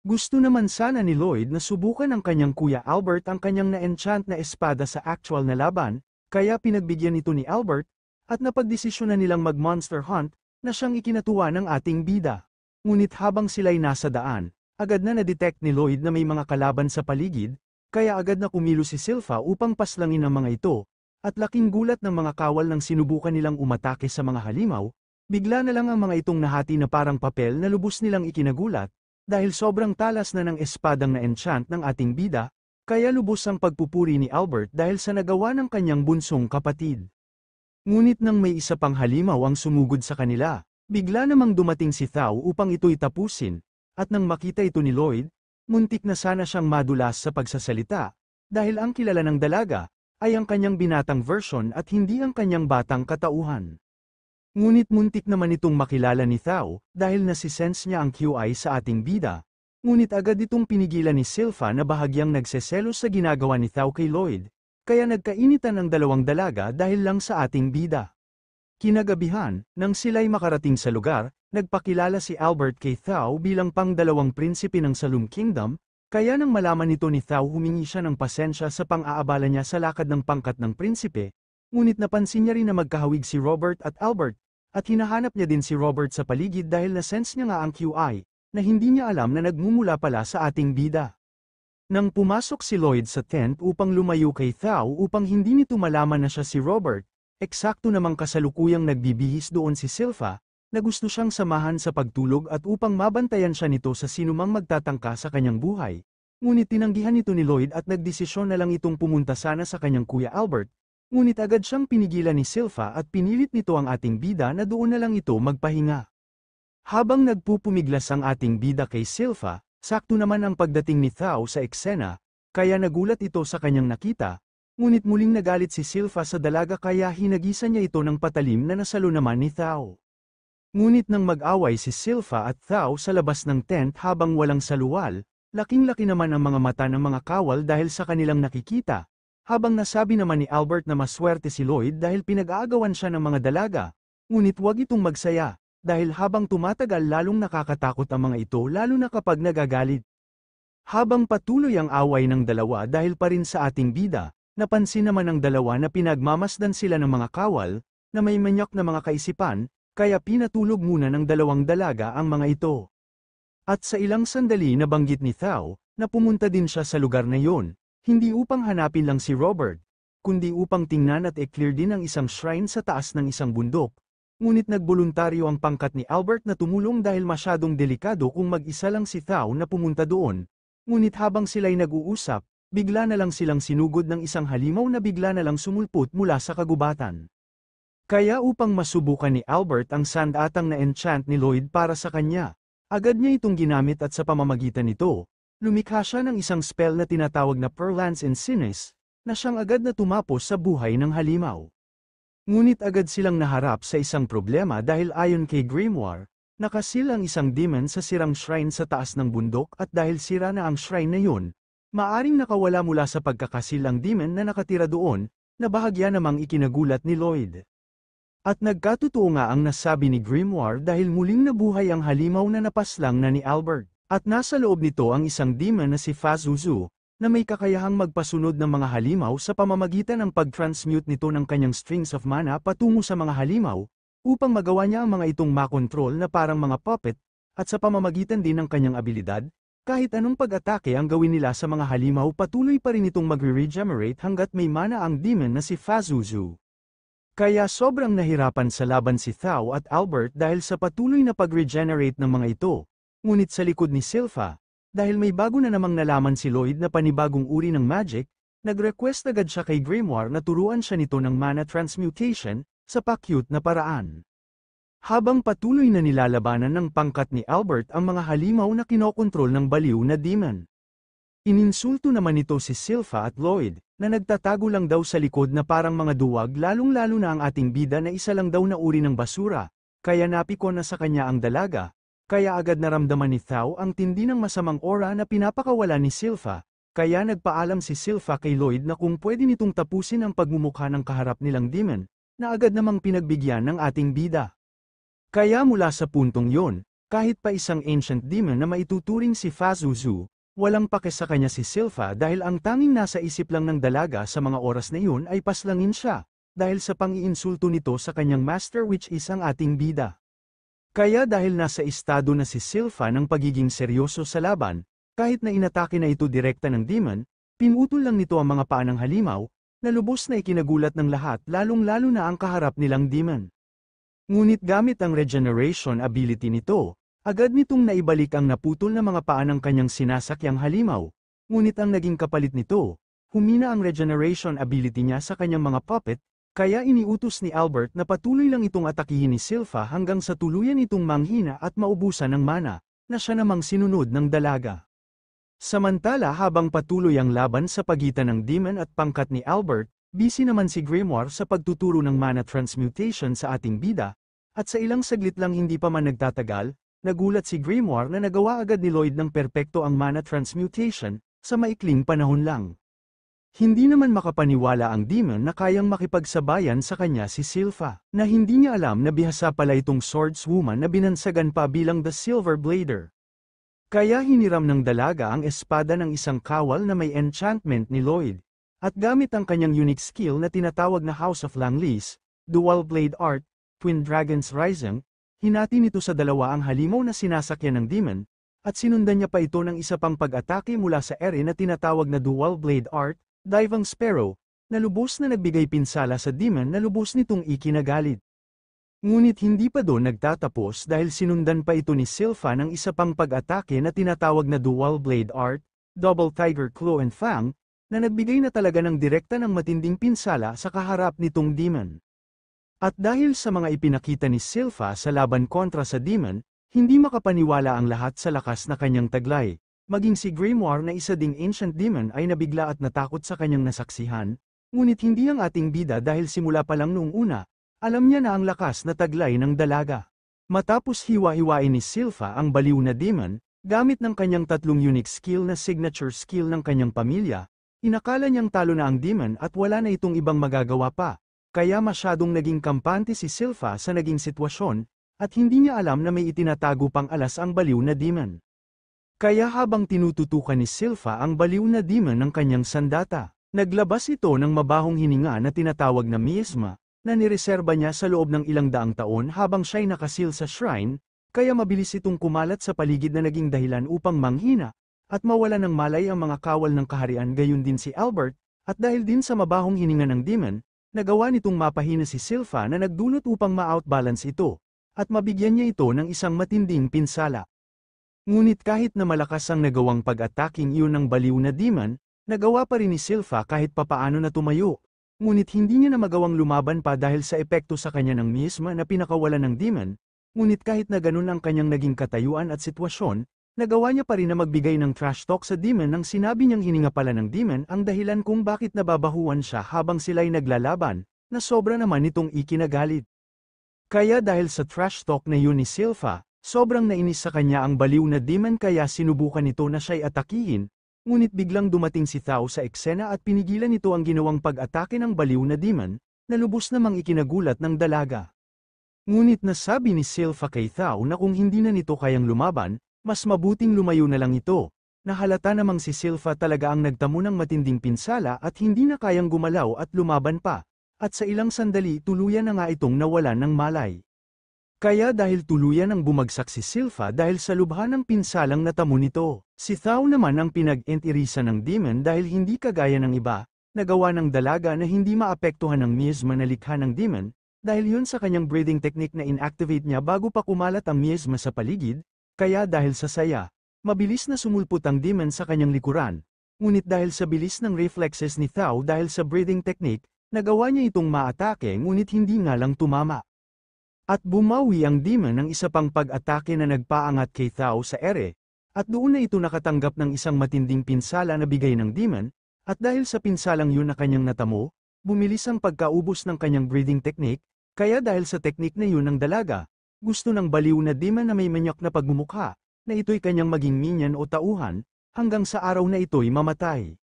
Gusto naman sana ni Lloyd na subukan ng kanyang kuya Albert ang kanyang na-enchant na espada sa actual na laban, kaya pinagbigyan ito ni Albert, at napagdesisyon na nilang mag-monster hunt, na siyang ikinatuwa ng ating bida. Ngunit habang sila'y nasa daan, agad na na-detect ni Lloyd na may mga kalaban sa paligid, kaya agad na kumilos si Silpha upang paslangin ang mga ito, at laking gulat ng mga kawal nang sinubukan nilang umatake sa mga halimaw, bigla na lang ang mga itong nahati na parang papel na lubos nilang ikinagulat, dahil sobrang talas na ng espadang na-enchant ng ating bida, kaya lubos ang pagpupuri ni Albert dahil sa nagawa ng kanyang bunsong kapatid. Ngunit nang may isa pang halimaw ang sumugod sa kanila, bigla namang dumating si Thao upang ito'y tapusin, at nang makita ito ni Lloyd, muntik na sana siyang madulas sa pagsasalita, dahil ang kilala ng dalaga, ay ang kanyang binatang version at hindi ang kanyang batang katauhan. Ngunit muntik naman itong makilala ni Thao, dahil nasisense niya ang QI sa ating bida, ngunit agad itong pinigilan ni Silpha na bahagyang nagseselos sa ginagawa ni Thao kay Lloyd, kaya nagkainitan ang dalawang dalaga dahil lang sa ating bida. Kinagabihan, nang sila'y makarating sa lugar, nagpakilala si Albert kay Thao bilang pang-dalawang prinsipe ng Salum Kingdom, kaya nang malaman nito ni Thao humingi siya ng pasensya sa pang-aabala niya sa lakad ng pangkat ng prinsipe, ngunit napansin niya rin na magkahawig si Robert at Albert, at hinahanap niya din si Robert sa paligid dahil na-sense niya nga ang QI, na hindi niya alam na nagmumula pala sa ating bida. Nang pumasok si Lloyd sa tent upang lumayo kay Thao upang hindi nito malaman na siya si Robert, eksakto namang kasalukuyang nagbibihis doon si Silpha, na gusto siyang samahan sa pagtulog at upang mabantayan siya nito sa sinumang magtatangka sa kanyang buhay. Ngunit tinanggihan nito ni Lloyd at nagdesisyon na lang itong pumunta sana sa kanyang kuya Albert, ngunit agad siyang pinigilan ni Silpha at pinilit nito ang ating bida na doon na lang ito magpahinga. Habang nagpupumiglas ang ating bida kay Silpha, sakto naman ang pagdating ni Thao sa eksena, kaya nagulat ito sa kanyang nakita, ngunit muling nagalit si Silpha sa dalaga kaya hinagisan niya ito ng patalim na nasalo naman ni Thao. Ngunit nang mag-away si Silpha at Thao sa labas ng tent habang walang saluwal, laking-laki naman ang mga mata ng mga kawal dahil sa kanilang nakikita, habang nasabi naman ni Albert na maswerte si Lloyd dahil pinag-aagawan siya ng mga dalaga, ngunit huwag itong magsaya, dahil habang tumatagal lalong nakakatakot ang mga ito lalo na kapag nagagalit. Habang patuloy ang away ng dalawa dahil pa rin sa ating bida, napansin naman ng dalawa na pinagmamasdan sila ng mga kawal, na may manyak na mga kaisipan, kaya pinatulog muna ng dalawang dalaga ang mga ito. At sa ilang sandali nabanggit ni Thao, na pumunta din siya sa lugar na yon, hindi upang hanapin lang si Robert, kundi upang tingnan at i-clear din ang isang shrine sa taas ng isang bundok. Ngunit nagboluntaryo ang pangkat ni Albert na tumulong dahil masyadong delikado kung mag-isa lang si Thao na pumunta doon, ngunit habang sila'y nag-uusap, bigla na lang silang sinugod ng isang halimaw na bigla na lang sumulpot mula sa kagubatan. Kaya upang masubukan ni Albert ang sandatang na enchant ni Lloyd para sa kanya, agad niya itong ginamit at sa pamamagitan nito, lumikha siya ng isang spell na tinatawag na Perlance and Sinis, na siyang agad na tumapos sa buhay ng halimaw. Ngunit agad silang naharap sa isang problema dahil ayon kay Grimoire, nakasil ang isang demon sa sirang shrine sa taas ng bundok at dahil sira na ang shrine na yun, maaring nakawala mula sa pagkakasil ang demon na nakatira doon, na bahagya namang ikinagulat ni Lloyd. At nagkatotoo nga ang nasabi ni Grimoire dahil muling nabuhay ang halimaw na napaslang na ni Albert, at nasa loob nito ang isang demon na si Fazuzu, na may kakayahang magpasunod ng mga halimaw sa pamamagitan ng pag-transmute nito ng kanyang strings of mana patungo sa mga halimaw, upang magawa niya ang mga itong makontrol na parang mga puppet, at sa pamamagitan din ng kanyang abilidad, kahit anong pag-atake ang gawin nila sa mga halimaw patuloy pa rin itong magre-regenerate hanggat may mana ang demon na si Fazuzu. Kaya sobrang nahirapan sa laban si Thao at Albert dahil sa patuloy na pag-regenerate ng mga ito, ngunit sa likod ni Silpha, dahil may bago na namang nalaman si Lloyd na panibagong uri ng magic, nag-request agad siya kay Grimoire na turuan siya nito ng mana transmutation, sa pa-cute na paraan. Habang patuloy na nilalabanan ng pangkat ni Albert ang mga halimaw na kinokontrol ng baliw na demon. Ininsulto naman nito si Silpha at Lloyd, na nagtatago lang daw sa likod na parang mga duwag lalong-lalo na ang ating bida na isa lang daw na uri ng basura, kaya napiko na sa kanya ang dalaga, Kaya agad naramdaman ni Thao ang tindi ng masamang aura na pinapakawala ni Silpha, kaya nagpaalam si Silpha kay Lloyd na kung pwede nitong tapusin ang pagmumukha ng kaharap nilang demon, na agad namang pinagbigyan ng ating bida. Kaya mula sa puntong yon, kahit pa isang ancient demon na maituturing si Fazuzu, walang pake sa kanya si Silpha dahil ang tanging nasa isip lang ng dalaga sa mga oras na iyon ay paslangin siya, dahil sa pang-iinsulto nito sa kanyang master which is ang ating bida. Kaya dahil nasa estado na si Silpha ng pagiging seryoso sa laban, kahit na inatake na ito direkta ng demon, pinutol lang nito ang mga paa ng halimaw, na lubos na ikinagulat ng lahat lalong-lalo na ang kaharap nilang demon. Ngunit gamit ang regeneration ability nito, agad nitong naibalik ang naputol na mga paa ng kanyang sinasakyang halimaw, ngunit ang naging kapalit nito, humina ang regeneration ability niya sa kanyang mga puppet, kaya iniutos ni Albert na patuloy lang itong atakihin ni Silpha hanggang sa tuluyan itong manghina at maubusan ng mana, na siya namang sinunod ng dalaga. Samantala habang patuloy ang laban sa pagitan ng demon at pangkat ni Albert, busy naman si Grimoire sa pagtuturo ng mana transmutation sa ating bida, at sa ilang saglit lang hindi pa man nagtatagal, nagulat si Grimoire na nagawa agad ni Lloyd ng perpekto ang mana transmutation, sa maikling panahon lang. Hindi naman makapaniwala ang demon na kayang makipagsabayan sa kanya si Silpha, na hindi niya alam na bihasa pala itong swordswoman na binansagan pa bilang the Silver Blader. Kaya hiniram ng dalaga ang espada ng isang kawal na may enchantment ni Lloyd, at gamit ang kanyang unique skill na tinatawag na House of Langlis, Dual Blade Art, Twin Dragon's Rising, hinati nito sa dalawa ang halimaw na sinasakyan ng demon, at sinundan niya pa ito ng isa pang pag-atake mula sa ere na tinatawag na Dual Blade Art, Diving Sparrow, na lubos na nagbigay pinsala sa demon na lubos nitong ikinagalit. Ngunit hindi pa doon nagtatapos dahil sinundan pa ito ni Silpha ng isa pang pag-atake na tinatawag na Dual Blade Art, Double Tiger Claw and Fang, na nagbigay na talaga ng direkta ng matinding pinsala sa kaharap nitong demon. At dahil sa mga ipinakita ni Silpha sa laban kontra sa demon, hindi makapaniwala ang lahat sa lakas na kanyang taglay. Maging si Grimoire na isa ding ancient demon ay nabigla at natakot sa kanyang nasaksihan, ngunit hindi ang ating bida dahil simula pa lang noong una, alam niya na ang lakas na taglay ng dalaga. Matapos hiwa-hiwain ni Silpha ang baliw na demon, gamit ng kanyang tatlong unique skill na signature skill ng kanyang pamilya, inakala niyang talo na ang demon at wala na itong ibang magagawa pa, kaya masyadong naging kampante si Silpha sa naging sitwasyon, at hindi niya alam na may itinatago pang alas ang baliw na demon. Kaya habang tinututukan ni Silpha ang baliw na demon ng kanyang sandata, naglabas ito ng mabahong hininga na tinatawag na miasma, na nireserba niya sa loob ng ilang daang taon habang siya'y nakasil sa shrine, kaya mabilis itong kumalat sa paligid na naging dahilan upang manghina, at mawala ng malay ang mga kawal ng kaharian gayon din si Albert, at dahil din sa mabahong hininga ng demon, nagawa nitong mapahina si Silpha na nagdulot upang ma-outbalance ito, at mabigyan niya ito ng isang matinding pinsala. Ngunit kahit na malakas ang nagawang pag-attacking iyon ng baliw na demon, nagawa pa rin ni Silpha kahit papaano na tumayo. Ngunit hindi niya na magawang lumaban pa dahil sa epekto sa kanya ng miasma na pinakawalan ng demon, ngunit kahit na ganun ang kanyang naging katayuan at sitwasyon, nagawa niya pa rin na magbigay ng trash talk sa demon nang sinabi niyang hininga pala ng demon ang dahilan kung bakit nababahuan siya habang sila'y naglalaban, na sobra naman itong ikinagalit. Kaya dahil sa trash talk na yun ni Silpha, sobrang nainis sa kanya ang baliw na demon kaya sinubukan nito na siya'y atakihin, ngunit biglang dumating si Thao sa eksena at pinigilan nito ang ginawang pag-atake ng baliw na demon, na lubos namang ikinagulat ng dalaga. Ngunit nasabi ni Silpha kay Thao na kung hindi na nito kayang lumaban, mas mabuting lumayo na lang ito, na halata namang si Silpha talaga ang nagtamo ng matinding pinsala at hindi na kayang gumalaw at lumaban pa, at sa ilang sandali tuluyan na nga itong nawalan ng malay. Kaya dahil tuluyan ang bumagsak si Silpha dahil sa lubha ng pinsalang natamo nito, si Thao naman ang pinag-entirisan ng demon dahil hindi kagaya ng iba, nagawa ng dalaga na hindi maapektuhan ng miasma na likha ng demon, dahil yun sa kanyang breathing technique na inactivate niya bago pa kumalat ang miasma sa paligid, kaya dahil sa saya, mabilis na sumulpot ang demon sa kanyang likuran, ngunit dahil sa bilis ng reflexes ni Thao dahil sa breathing technique, nagawa niya itong maatake ngunit hindi nga lang tumama. At bumawi ang demon ng isa pang pag-atake na nagpaangat kay Thao sa ere, at doon na ito nakatanggap ng isang matinding pinsala na bigay ng demon, at dahil sa pinsalang yun na kanyang natamo, bumilis ang pagkaubos ng kanyang breathing technique, kaya dahil sa technique na yun ng dalaga, Gusto ng baliw na demon na may manyak na pagmumukha, na ito'y kanyang maging minion o tauhan, hanggang sa araw na ito'y mamatay.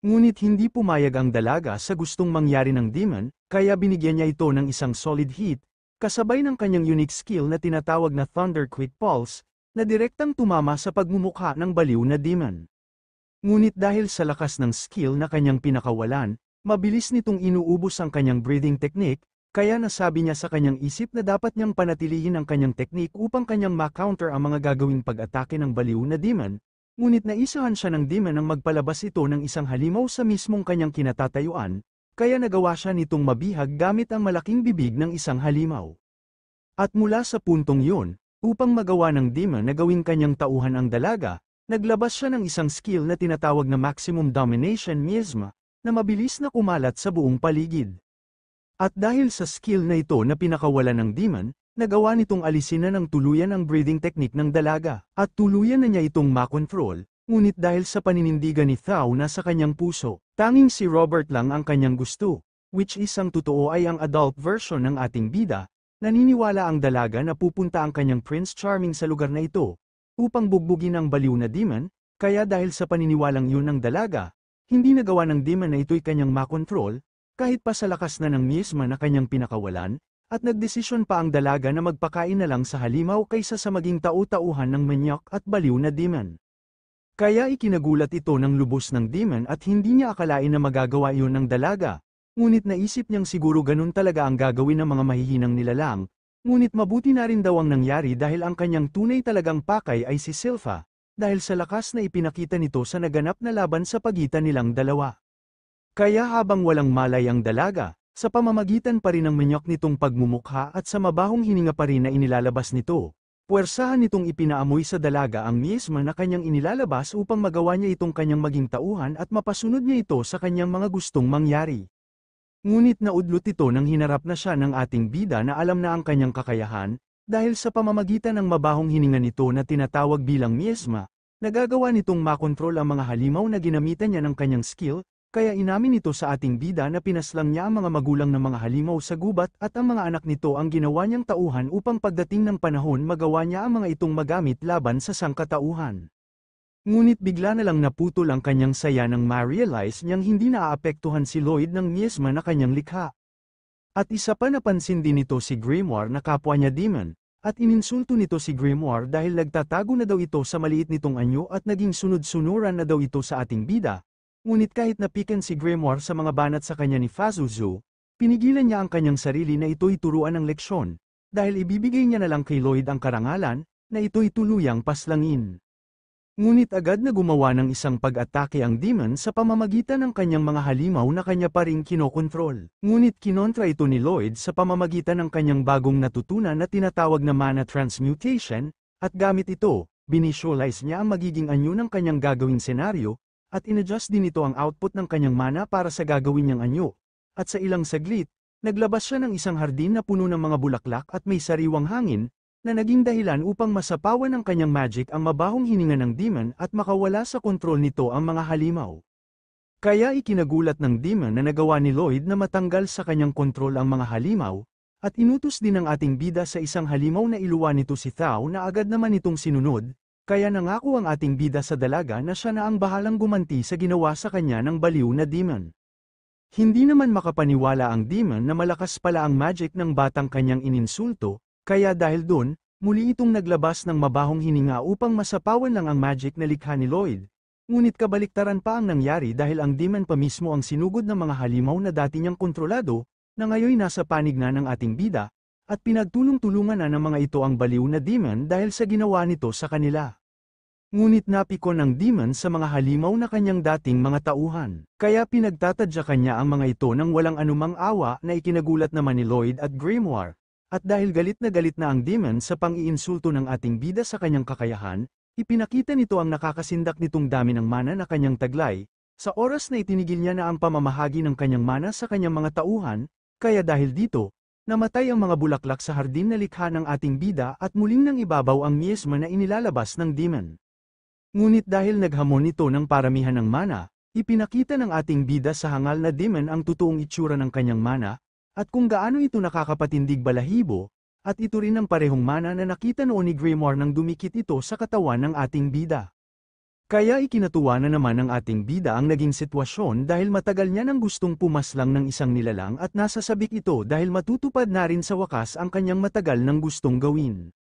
Ngunit hindi pumayag ang dalaga sa gustong mangyari ng demon, kaya binigyan niya ito ng isang solid hit, kasabay ng kanyang unique skill na tinatawag na Thunder Quick Pulse, na direktang tumama sa pagmumukha ng baliw na demon. Ngunit dahil sa lakas ng skill na kanyang pinakawalan, mabilis nitong inuubos ang kanyang breathing technique, kaya nasabi niya sa kanyang isip na dapat niyang panatilihin ang kanyang technique upang kanyang ma-counter ang mga gagawing pag-atake ng baliw na demon, ngunit naisahan siya ng demon ang magpalabas ito ng isang halimaw sa mismong kanyang kinatatayuan, kaya nagawa siya nitong mabihag gamit ang malaking bibig ng isang halimaw. At mula sa puntong yun, upang magawa ng demon na gawing kanyang tauhan ang dalaga, naglabas siya ng isang skill na tinatawag na Maximum Domination Miasma, na mabilis na kumalat sa buong paligid. At dahil sa skill na ito na pinakawalan ng demon, nagawa nitong alisin na ng tuluyan ang breathing technique ng dalaga, at tuluyan na niya itong makontrol, ngunit dahil sa paninindigan ni Thao na sa kanyang puso, tanging si Robert lang ang kanyang gusto, which is ang totoo ay ang adult version ng ating bida, naniniwala ang dalaga na pupunta ang kanyang Prince Charming sa lugar na ito, upang bugbugin ang baliw na demon, kaya dahil sa paniniwalang yun ng dalaga, hindi nagawa ng demon na ito'y kanyang makontrol, kahit pa sa lakas na ng miasma na kanyang pinakawalan, at nagdesisyon pa ang dalaga na magpakain na lang sa halimaw kaysa sa maging tau-tauhan ng manyak at baliw na demon. Kaya ikinagulat ito ng lubos ng demon at hindi niya akalain na magagawa iyon ng dalaga, ngunit naisip niyang siguro ganun talaga ang gagawin ng mga mahihinang nilalang, ngunit mabuti na rin daw ang nangyari dahil ang kanyang tunay talagang pakay ay si Silpha, dahil sa lakas na ipinakita nito sa naganap na laban sa pagitan nilang dalawa. Kaya habang walang malay ang dalaga, sa pamamagitan pa rin ng manyak nitong pagmumukha at sa mabahong hininga pa rin na inilalabas nito, puwersahan nitong ipinaamoy sa dalaga ang miasma na kanyang inilalabas upang magawa niya itong kanyang maging tauhan at mapasunod niya ito sa kanyang mga gustong mangyari. Ngunit naudlot ito nang hinarap na siya ng ating bida na alam na ang kanyang kakayahan, dahil sa pamamagitan ng mabahong hininga nito na tinatawag bilang miasma, nagagawa nitong makontrol ang mga halimaw na ginamitan niya ng kanyang skill, kaya inamin nito sa ating bida na pinaslang niya ang mga magulang ng mga halimaw sa gubat at ang mga anak nito ang ginawa niyang tauhan upang pagdating ng panahon magawa niya ang mga itong magamit laban sa sangkatauhan. Ngunit bigla na lang naputol ang kanyang saya nang ma-realize niyang hindi naaapektuhan si Lloyd ng miasma na kanyang likha. At isa pa napansin din nito si Grimoire na kapwa niya demon, at ininsulto nito si Grimoire dahil nagtatago na daw ito sa maliit nitong anyo at naging sunod-sunuran na daw ito sa ating bida. Ngunit kahit napikan si Grimoire sa mga banat sa kanya ni Pazuzu, pinigilan niya ang kanyang sarili na ito'y turuan ng leksyon, dahil ibibigay niya na lang kay Lloyd ang karangalan, na ito'y tuluyang paslangin. Ngunit agad na gumawa ng isang pag-atake ang demon sa pamamagitan ng kanyang mga halimaw na kanya pa ring kinokontrol. Ngunit kinontra ito ni Lloyd sa pamamagitan ng kanyang bagong natutunan na tinatawag na mana transmutation, at gamit ito, binisualize niya ang magiging anyo ng kanyang gagawing senaryo, at inadjust din ito ang output ng kanyang mana para sa gagawin niyang anyo. At sa ilang saglit, naglabas siya ng isang hardin na puno ng mga bulaklak at may sariwang hangin, na naging dahilan upang masapawan ng kanyang magic ang mabahong hininga ng demon at makawala sa kontrol nito ang mga halimaw. Kaya ikinagulat ng demon na nagawa ni Lloyd na matanggal sa kanyang kontrol ang mga halimaw, at inutos din ng ating bida sa isang halimaw na iluwan nito si Thao na agad naman itong sinunod, kaya nangako ang ating bida sa dalaga na siya na ang bahalang gumanti sa ginawa sa kanya ng baliw na demon. Hindi naman makapaniwala ang demon na malakas pala ang magic ng batang kanyang ininsulto, kaya dahil doon, muli itong naglabas ng mabahong hininga upang masapawan lang ang magic na likha ni Lloyd. Ngunit kabaliktaran pa ang nangyari dahil ang demon pa mismo ang sinugod ng mga halimaw na dati niyang kontrolado, na ngayon nasa panig na ng ating bida, at pinagtulong-tulungan na ng mga ito ang baliw na demon dahil sa ginawa nito sa kanila. Ngunit napikon ang demon sa mga halimaw na kanyang dating mga tauhan. Kaya pinagtatadya kanya ang mga ito nang walang anumang awa na ikinagulat naman ni Lloyd at Grimoire. At dahil galit na ang demon sa pang-iinsulto ng ating bida sa kanyang kakayahan, ipinakita nito ang nakakasindak nitong dami ng mana na kanyang taglay, sa oras na itinigil niya na ang pamamahagi ng kanyang mana sa kanyang mga tauhan, kaya dahil dito, namatay ang mga bulaklak sa hardin na likha ng ating bida at muling nang ibabaw ang miasma na inilalabas ng demon. Ngunit dahil naghamon ito ng paramihan ng mana, ipinakita ng ating bida sa hangal na demon ang totoong itsura ng kanyang mana, at kung gaano ito nakakapatindig balahibo, At ito rin ang parehong mana na nakita noon ni Grimoire nang dumikit ito sa katawan ng ating bida. Kaya ikinatuwa na naman ng ating bida ang naging sitwasyon dahil matagal niya nang gustong pumaslang ng isang nilalang at nasasabik ito dahil matutupad na rin sa wakas ang kanyang matagal nang gustong gawin.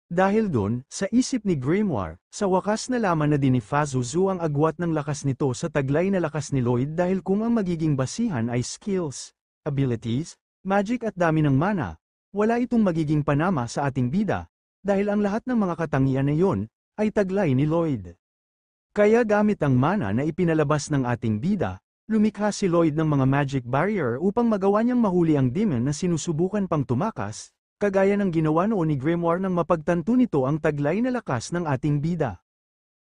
Dahil doon, sa isip ni Grimoire, sa wakas nalaman na din ni Pazuzu ang agwat ng lakas nito sa taglay na lakas ni Lloyd dahil kung ang magiging basihan ay skills, abilities, magic at dami ng mana, wala itong magiging panama sa ating bida, dahil ang lahat ng mga katangian na iyon, ay taglay ni Lloyd. Kaya gamit ang mana na ipinalabas ng ating bida, lumikha si Lloyd ng mga magic barrier upang magawa niyang mahuli ang demon na sinusubukan pang tumakas, kagaya ng ginawa noon ni Grimoire nang mapagtanto nito ang taglay na lakas ng ating bida.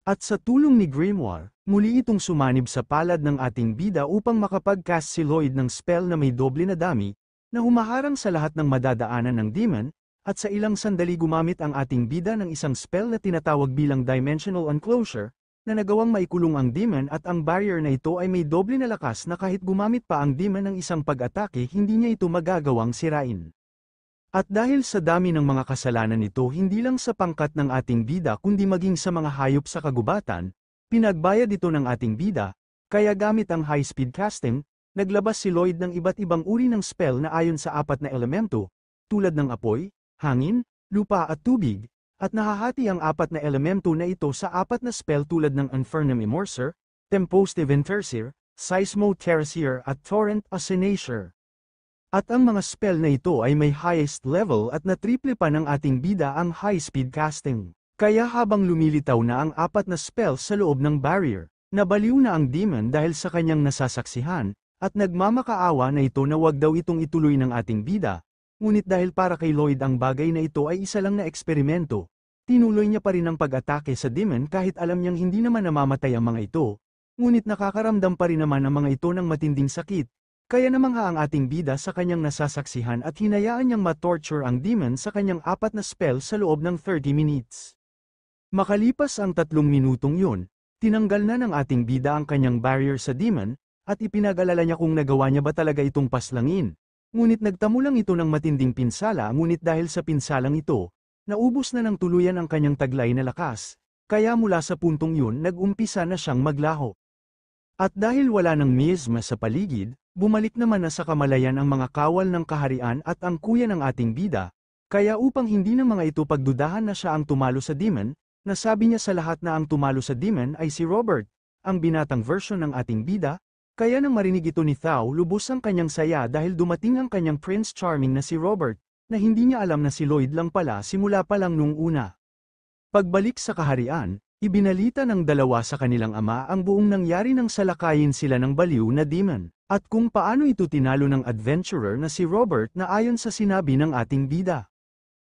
At sa tulong ni Grimoire, muli itong sumanib sa palad ng ating bida upang makapag-cast si Lloyd ng spell na may doble na dami, na humaharang sa lahat ng madadaanan ng demon, at sa ilang sandali gumamit ang ating bida ng isang spell na tinatawag bilang Dimensional Unclosure, na nagawang maikulong ang demon at ang barrier na ito ay may doble na lakas na kahit gumamit pa ang demon ng isang pag-atake hindi niya ito magagawang sirain. At dahil sa dami ng mga kasalanan nito hindi lang sa pangkat ng ating bida kundi maging sa mga hayop sa kagubatan, pinagbayad ito ng ating bida, kaya gamit ang high-speed casting, naglabas si Lloyd ng iba't ibang uri ng spell na ayon sa apat na elemento, tulad ng apoy, hangin, lupa at tubig, at nahahati ang apat na elemento na ito sa apat na spell tulad ng Infernum Immorser, Tempostive Intercere, Seismo Terrasier at Torrent Ascenasure. At ang mga spell na ito ay may highest level at natriple pa ng ating bida ang high-speed casting. Kaya habang lumilitaw na ang apat na spell sa loob ng barrier, nabaliw na ang demon dahil sa kanyang nasasaksihan, at nagmamakaawa na ito na wag daw itong ituloy ng ating bida, ngunit dahil para kay Lloyd ang bagay na ito ay isa lang na eksperimento, tinuloy niya pa rin ang pag-atake sa demon kahit alam niyang hindi naman namamatay ang mga ito, ngunit nakakaramdam pa rin naman ang mga ito ng matinding sakit, kaya namangha ang ating bida sa kanyang nasasaksihan at hinayaan niyang ma-torture ang demon sa kanyang apat na spell sa loob ng 30 minutes. Makalipas ang 3 minutong yun, tinanggal na ng ating bida ang kanyang barrier sa demon, at ipinag-alala niya kung nagawa niya ba talaga itong paslangin. Ngunit nagtamo lang ito ng matinding pinsala ngunit dahil sa pinsalang ito, naubos na ng tuluyan ang kanyang taglay na lakas, kaya mula sa puntong yun nag-umpisa na siyang maglaho. At dahil wala ng miasma sa paligid, bumalik naman na sa kamalayan ang mga kawal ng kaharian at ang kuya ng ating bida, kaya upang hindi ng mga ito pagdudahan na siya ang tumalo sa demon, nasabi niya sa lahat na ang tumalo sa demon ay si Robert, ang binatang version ng ating bida. Kaya nang marinig ito ni Thao lubos ang kanyang saya dahil dumating ang kanyang Prince Charming na si Robert, na hindi niya alam na si Lloyd lang pala simula pa lang nung una. Pagbalik sa kaharian, ibinalita ng dalawa sa kanilang ama ang buong nangyari nang salakayin sila ng baliw na demon, at kung paano ito tinalo ng adventurer na si Robert na ayon sa sinabi ng ating bida.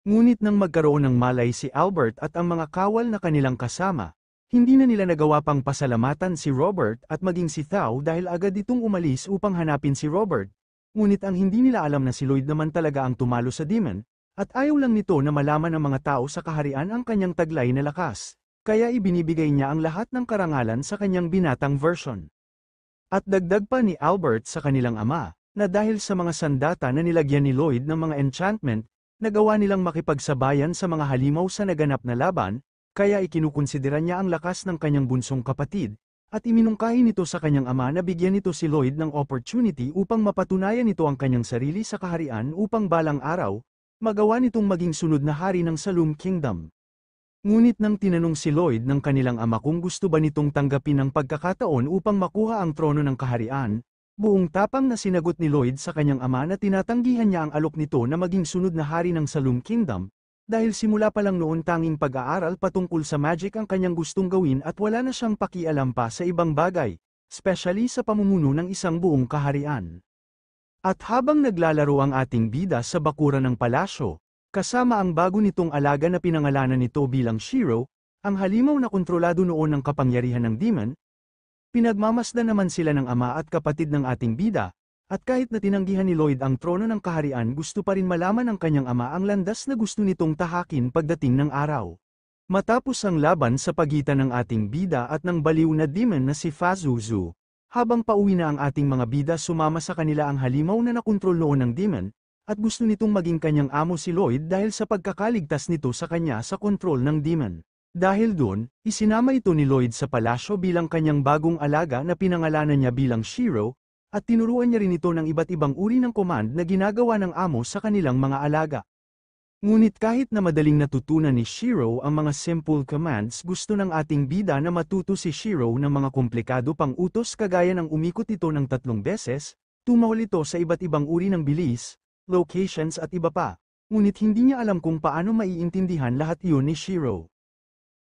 Ngunit nang magkaroon ng malay si Albert at ang mga kawal na kanilang kasama, hindi na nila nagawa pang pasalamatan si Robert at maging si Thao dahil agad itong umalis upang hanapin si Robert, ngunit ang hindi nila alam na si Lloyd naman talaga ang tumalo sa demon, at ayaw lang nito na malaman ng mga tao sa kaharian ang kanyang taglay na lakas, kaya ibinibigay niya ang lahat ng karangalan sa kanyang binatang version. At dagdag pa ni Albert sa kanilang ama, na dahil sa mga sandata na nilagyan ni Lloyd ng mga enchantment, nagawa nilang makipagsabayan sa mga halimaw sa naganap na laban, kaya ikinukonsidera niya ang lakas ng kanyang bunsong kapatid, at iminungkahi nito sa kanyang ama na bigyan nito si Lloyd ng opportunity upang mapatunayan nito ang kanyang sarili sa kaharian upang balang araw, magawa nitong maging sunod na hari ng Saloum Kingdom. Ngunit nang tinanong si Lloyd ng kanilang ama kung gusto ba nitong tanggapin ang pagkakataon upang makuha ang trono ng kaharian, buong tapang na sinagot ni Lloyd sa kanyang ama na tinatanggihan niya ang alok nito na maging sunod na hari ng Saloum Kingdom, dahil simula pa lang noon tanging pag-aaral patungkol sa magic ang kanyang gustong gawin at wala na siyang pakialam pa sa ibang bagay, especially sa pamumuno ng isang buong kaharian. At habang naglalaro ang ating bida sa bakuran ng palasyo, kasama ang bago nitong alaga na pinangalanan nito bilang Shiro, ang halimaw na kontrolado noon ng kapangyarihan ng demon, pinagmamasdan naman sila ng ama at kapatid ng ating bida, at kahit na tinanggihan ni Lloyd ang trono ng kaharian gusto pa rin malaman ng kanyang ama ang landas na gusto nitong tahakin pagdating ng araw. Matapos ang laban sa pagitan ng ating bida at ng baliw na demon na si Pazuzu, habang pauwi na ang ating mga bida sumama sa kanila ang halimaw na nakontrol noon ng demon, at gusto nitong maging kanyang amo si Lloyd dahil sa pagkakaligtas nito sa kanya sa kontrol ng demon. Dahil doon, isinama ito ni Lloyd sa palasyo bilang kanyang bagong alaga na pinangalanan niya bilang Shiro, at tinuruan niya rin ito ng iba't ibang uri ng command na ginagawa ng amo sa kanilang mga alaga. Ngunit kahit na madaling natutunan ni Shiro ang mga simple commands, gusto ng ating bida na matuto si Shiro ng mga komplikado pang utos kagaya ng umikot ito ng 3 beses, tumahol ito sa iba't ibang uri ng bilis, locations at iba pa. Ngunit hindi niya alam kung paano maiintindihan lahat iyon ni Shiro.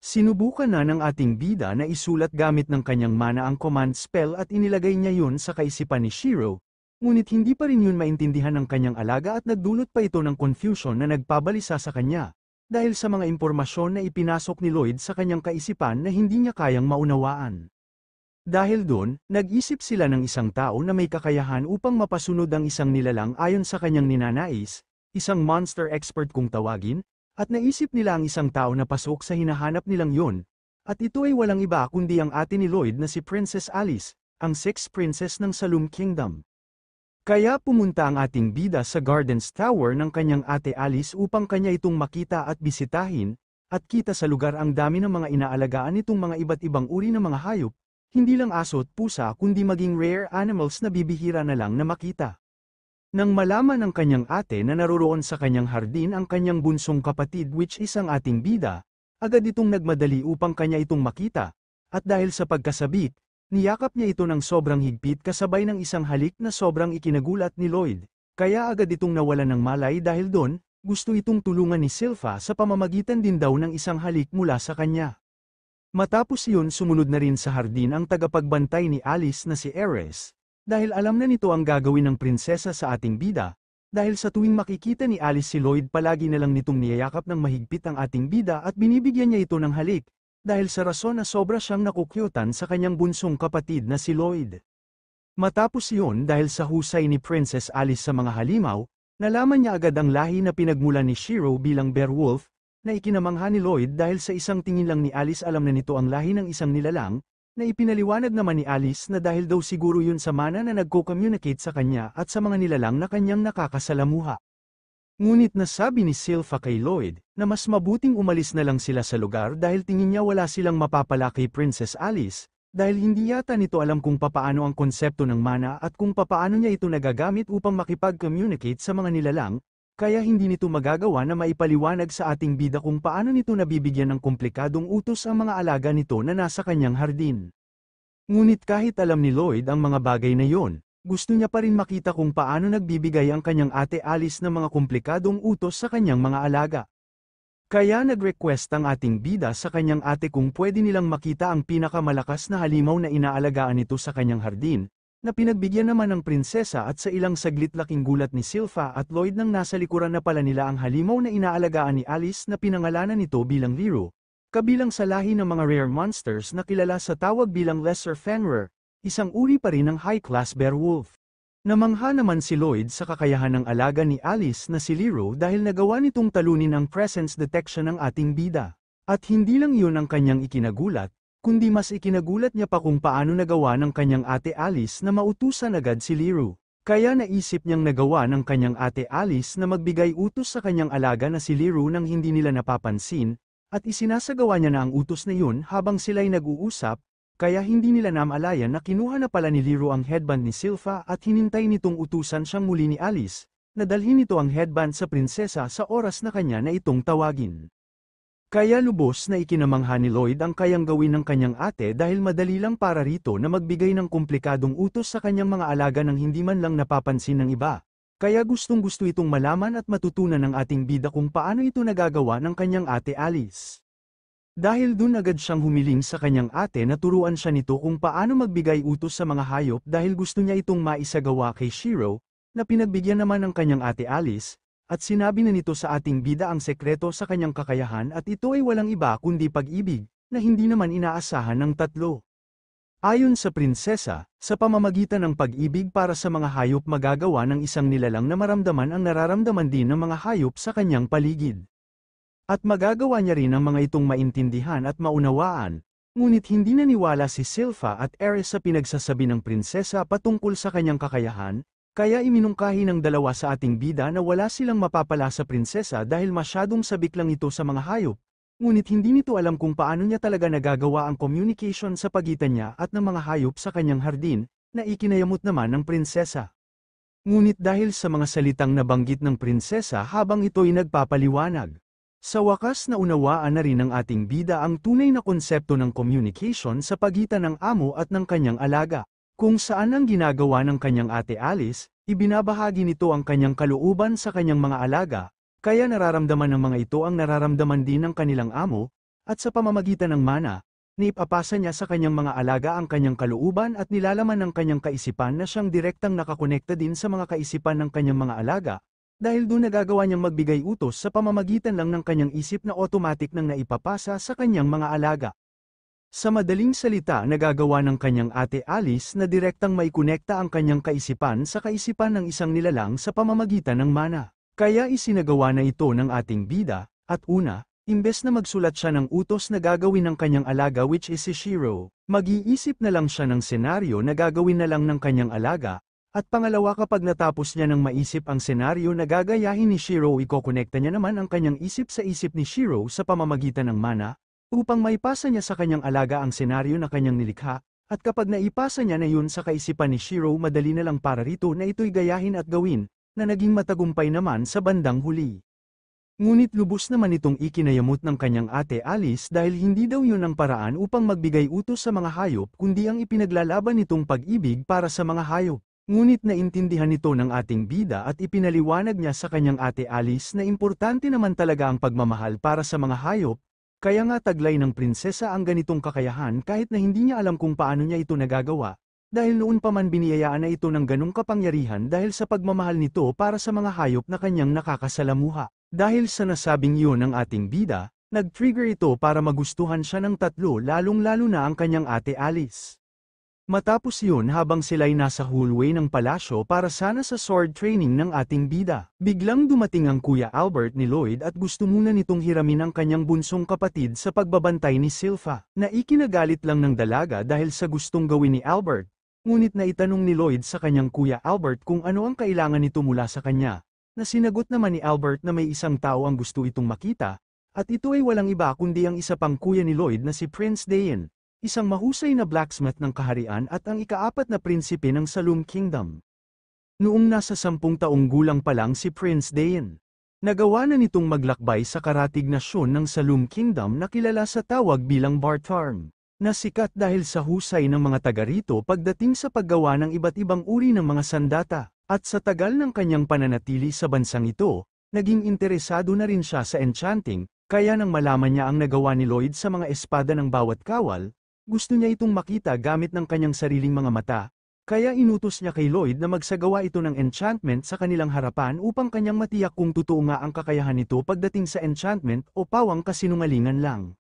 Sinubukan na ng ating bida na isulat gamit ng kanyang mana ang command spell at inilagay niya yun sa kaisipan ni Shiro, ngunit hindi pa rin yun maintindihan ng kanyang alaga at nagdulot pa ito ng confusion na nagpabalisa sa kanya, dahil sa mga impormasyon na ipinasok ni Lloyd sa kanyang kaisipan na hindi niya kayang maunawaan. Dahil doon, nag-isip sila ng isang tao na may kakayahan upang mapasunod ang isang nilalang ayon sa kanyang ninanais, isang monster expert kung tawagin, at naisip nila ang isang tao na pasok sa hinahanap nilang yun, at ito ay walang iba kundi ang ate ni Lloyd na si Princess Alice, ang Sixth Princess ng Salum Kingdom. Kaya pumunta ang ating bida sa Gardens Tower ng kanyang ate Alice upang kanya itong makita at bisitahin, at kita sa lugar ang dami ng mga inaalagaan nitong mga iba't ibang uri ng mga hayop, hindi lang aso at pusa kundi maging rare animals na bibihira na lang na makita. Nang malaman ng kanyang ate na naroroon sa kanyang hardin ang kanyang bunsong kapatid which is ang ating bida, agad itong nagmadali upang kanya itong makita, at dahil sa pagkasabik, niyakap niya ito ng sobrang higpit kasabay ng isang halik na sobrang ikinagulat ni Lloyd, kaya agad itong nawalan ng malay dahil doon, gusto itong tulungan ni Silpha sa pamamagitan din daw ng isang halik mula sa kanya. Matapos iyon sumunod na rin sa hardin ang tagapagbantay ni Alice na si Ares. Dahil alam na nito ang gagawin ng prinsesa sa ating bida, dahil sa tuwing makikita ni Alice si Lloyd palagi na lang nitong niyayakap ng mahigpit ang ating bida at binibigyan niya ito ng halik, dahil sa rason na sobra siyang nakukyutan sa kanyang bunsong kapatid na si Lloyd. Matapos iyon dahil sa husay ni Princess Alice sa mga halimaw, nalaman niya agad ang lahi na pinagmula ni Shiro bilang Beowulf, na ikinamangha ni Lloyd dahil sa isang tingin lang ni Alice alam na nito ang lahi ng isang nilalang, na ipinaliwanag naman ni Alice na dahil daw siguro yun sa mana na nagko-communicate sa kanya at sa mga nilalang na kanyang nakakasalamuha. Ngunit nasabi ni Silpha kay Lloyd, na mas mabuting umalis na lang sila sa lugar dahil tingin niya wala silang mapapala kay Princess Alice, dahil hindi yata nito alam kung papaano ang konsepto ng mana at kung papaano niya ito nagagamit upang makipag-communicate sa mga nilalang, kaya hindi nito magagawa na maipaliwanag sa ating bida kung paano nito nabibigyan ng komplikadong utos ang mga alaga nito na nasa kanyang hardin. Ngunit kahit alam ni Lloyd ang mga bagay na yon, gusto niya pa rin makita kung paano nagbibigay ang kanyang ate Alice ng mga komplikadong utos sa kanyang mga alaga. Kaya nag-request ang ating bida sa kanyang ate kung pwede nilang makita ang pinakamalakas na halimaw na inaalagaan nito sa kanyang hardin, na pinagbigyan naman ng prinsesa at sa ilang saglit laking gulat ni Silpha at Lloyd nang nasa likuran na pala nila ang halimaw na inaalagaan ni Alice na pinangalanan nito bilang Liru, kabilang sa lahi ng mga rare monsters na kilala sa tawag bilang Lesser Fenrir, isang uri pa rin ng high-class Beowulf. Namangha naman si Lloyd sa kakayahan ng alaga ni Alice na si Liru dahil nagawa nitong talunin ang presence detection ng ating bida. At hindi lang iyon ang kanyang ikinagulat, kundi mas ikinagulat niya pa kung paano nagawa ng kanyang ate Alice na mautusan agad si Liru. Kaya naisip niyang nagawa ng kanyang ate Alice na magbigay utos sa kanyang alaga na si Liru nang hindi nila napapansin, at isinasagawa niya na ang utos na yun habang sila'y nag-uusap, kaya hindi nila namalayan na kinuha na pala ni Liru ang headband ni Silpha at hinintay nitong utusan siyang muli ni Alice, na dalhin nito ang headband sa prinsesa sa oras na kanya na itong tawagin. Kaya lubos na ikinamangha ni Lloyd ang kayang gawin ng kanyang ate dahil madali lang para rito na magbigay ng komplikadong utos sa kanyang mga alaga nang hindi man lang napapansin ng iba. Kaya gustong-gusto itong malaman at matutunan ng ating bida kung paano ito nagagawa ng kanyang ate Alice. Dahil dun agad siyang humiling sa kanyang ate na turuan siya nito kung paano magbigay utos sa mga hayop dahil gusto niya itong maisagawa kay Shiro, na pinagbigyan naman ng kanyang ate Alice, at sinabi na nito sa ating bida ang sekreto sa kanyang kakayahan at ito ay walang iba kundi pag-ibig, na hindi naman inaasahan ng tatlo. Ayon sa prinsesa, sa pamamagitan ng pag-ibig para sa mga hayop magagawa ng isang nilalang na maramdaman ang nararamdaman din ng mga hayop sa kanyang paligid. At magagawa niya rin ang mga itong maintindihan at maunawaan, ngunit hindi naniwala si Silpha at Ares sa pinagsasabi ng prinsesa patungkol sa kanyang kakayahan, Kaya iminungkahi ng dalawa sa ating bida na wala silang mapapala sa prinsesa dahil masyadong sabik lang ito sa mga hayop. Ngunit hindi nito alam kung paano niya talaga nagagawa ang communication sa pagitan niya at ng mga hayop sa kanyang hardin, na ikinayamot naman ng prinsesa. Ngunit dahil sa mga salitang nabanggit ng prinsesa habang ito'y nagpapaliwanag, sa wakas naunawaan na rin ng ating bida ang tunay na konsepto ng communication sa pagitan ng amo at ng kanyang alaga. Kung saan ang ginagawa ng kanyang ate Alice, ibinabahagi nito ang kanyang kalooban sa kanyang mga alaga, kaya nararamdaman ng mga ito ang nararamdaman din ng kanilang amo, at sa pamamagitan ng mana, naipapasa niya sa kanyang mga alaga ang kanyang kalooban at nilalaman ng kanyang kaisipan na siyang direktang nakakonekta din sa mga kaisipan ng kanyang mga alaga, dahil doon nagagawa niyang magbigay utos sa pamamagitan lang ng kanyang isip na automatic nang naipapasa sa kanyang mga alaga. Sa madaling salita, nagagawa ng kanyang ate Alice na direktang maikonekta ang kanyang kaisipan sa kaisipan ng isang nilalang sa pamamagitan ng mana. Kaya isinagawa na ito ng ating bida, at una, imbes na magsulat siya ng utos na gagawin ng kanyang alaga which is si Shiro, mag-iisip na lang siya ng senaryo na gagawin na lang ng kanyang alaga, at pangalawa kapag natapos niya ng maisip ang senaryo na gagayahin ni Shiro ikokonekta niya naman ang kanyang isip sa isip ni Shiro sa pamamagitan ng mana, upang maipasa niya sa kanyang alaga ang senaryo na kanyang nilikha, at kapag naipasa niya na yun sa kaisipan ni Shiro madali na lang para rito na ito'y gayahin at gawin, na naging matagumpay naman sa bandang huli. Ngunit lubos naman itong ikinayamot ng kanyang ate Alice dahil hindi daw yun ang paraan upang magbigay utos sa mga hayop kundi ang ipinaglalaban nitong pag-ibig para sa mga hayop. Ngunit naintindihan nito ng ating bida at ipinaliwanag niya sa kanyang ate Alice na importante naman talaga ang pagmamahal para sa mga hayop, kaya nga taglay ng prinsesa ang ganitong kakayahan kahit na hindi niya alam kung paano niya ito nagagawa, dahil noon pa man biniyayaan na ito ng ganong kapangyarihan dahil sa pagmamahal nito para sa mga hayop na kanyang nakakasalamuha. Dahil sa nasabing yun ng ating bida, nag-trigger ito para magustuhan siya ng tatlo lalong-lalo na ang kanyang ate Alice. Matapos yun habang sila'y nasa hallway ng palasyo para sana sa sword training ng ating bida, biglang dumating ang Kuya Albert ni Lloyd at gusto muna nitong hiramin ang kanyang bunsong kapatid sa pagbabantay ni Silpha, na ikinagalit lang ng dalaga dahil sa gustong gawin ni Albert, ngunit naitanong ni Lloyd sa kanyang Kuya Albert kung ano ang kailangan nito mula sa kanya, na sinagot naman ni Albert na may isang tao ang gusto itong makita, at ito ay walang iba kundi ang isa pang kuya ni Lloyd na si Prince Dayan, isang mahusay na blacksmith ng kaharian at ang ikaapat na prinsipe ng Saloom Kingdom. Noong nasa 10 taong gulang pa lang si Prince Dayan, nagawa na nitong maglakbay sa karatig nasyon ng Saloom Kingdom na kilala sa tawag bilang Bartharm, na sikat dahil sa husay ng mga taga rito pagdating sa paggawa ng iba't ibang uri ng mga sandata, at sa tagal ng kanyang pananatili sa bansang ito, naging interesado na rin siya sa enchanting, kaya nang malaman niya ang nagawa ni Lloyd sa mga espada ng bawat kawal, gusto niya itong makita gamit ng kanyang sariling mga mata, kaya inutos niya kay Lloyd na magsagawa ito ng enchantment sa kanilang harapan upang kanyang matiyak kung totoo nga ang kakayahan nito pagdating sa enchantment o pawang kasinungalingan lang.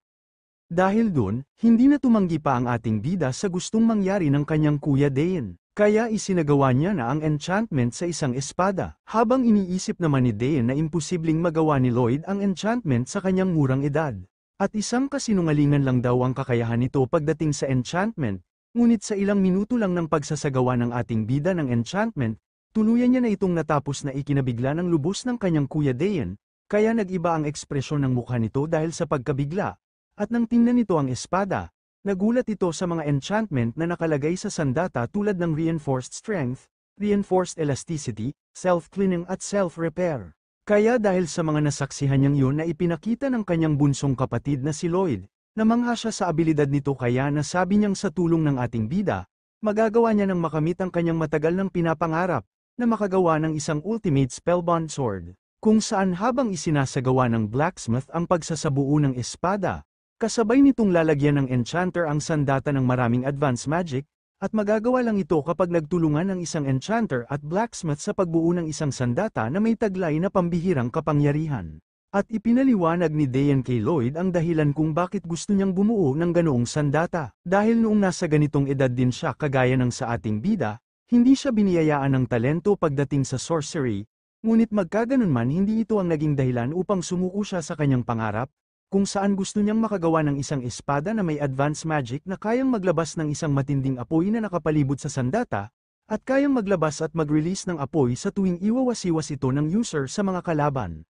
Dahil dun, hindi na tumanggi pa ang ating bida sa gustong mangyari ng kanyang kuya Dayan, kaya isinagawa niya na ang enchantment sa isang espada, habang iniisip naman ni Dayan na imposibleng magawa ni Lloyd ang enchantment sa kanyang murang edad. At isang kasinungalingan lang daw ang kakayahan nito pagdating sa enchantment, ngunit sa ilang minuto lang ng pagsasagawa ng ating bida ng enchantment, tuluyan niya na itong natapos na ikinabigla ng lubos ng kanyang kuya Dayan, kaya nag-iba ang ekspresyon ng mukha nito dahil sa pagkabigla, at nang tingnan nito ang espada, nagulat ito sa mga enchantment na nakalagay sa sandata tulad ng reinforced strength, reinforced elasticity, self-cleaning at self-repair. Kaya dahil sa mga nasaksihan niyang yun na ipinakita ng kanyang bunsong kapatid na si Lloyd, namangha siya sa abilidad nito kaya nasabi niyang sa tulong ng ating bida, magagawa niya ng makamit ang kanyang matagal ng pinapangarap, na makagawa ng isang ultimate spellbound sword, kung saan habang isinasagawa ng blacksmith ang pagsasabuo ng espada, kasabay nitong lalagyan ng enchanter ang sandata ng maraming advanced magic, at magagawa lang ito kapag nagtulungan ng isang enchanter at blacksmith sa pagbuo ng isang sandata na may taglay na pambihirang kapangyarihan. At ipinaliwanag ni Dayan kay Lloyd ang dahilan kung bakit gusto niyang bumuo ng ganoong sandata. Dahil noong nasa ganitong edad din siya kagaya ng sa ating bida, hindi siya biniyayaan ng talento pagdating sa sorcery, ngunit magkaganon man hindi ito ang naging dahilan upang sumuko siya sa kanyang pangarap, kung saan gusto niyang makagawa ng isang espada na may advanced magic na kayang maglabas ng isang matinding apoy na nakapalibot sa sandata, at kayang maglabas at mag-release ng apoy sa tuwing iwawasiwas ito ng user sa mga kalaban.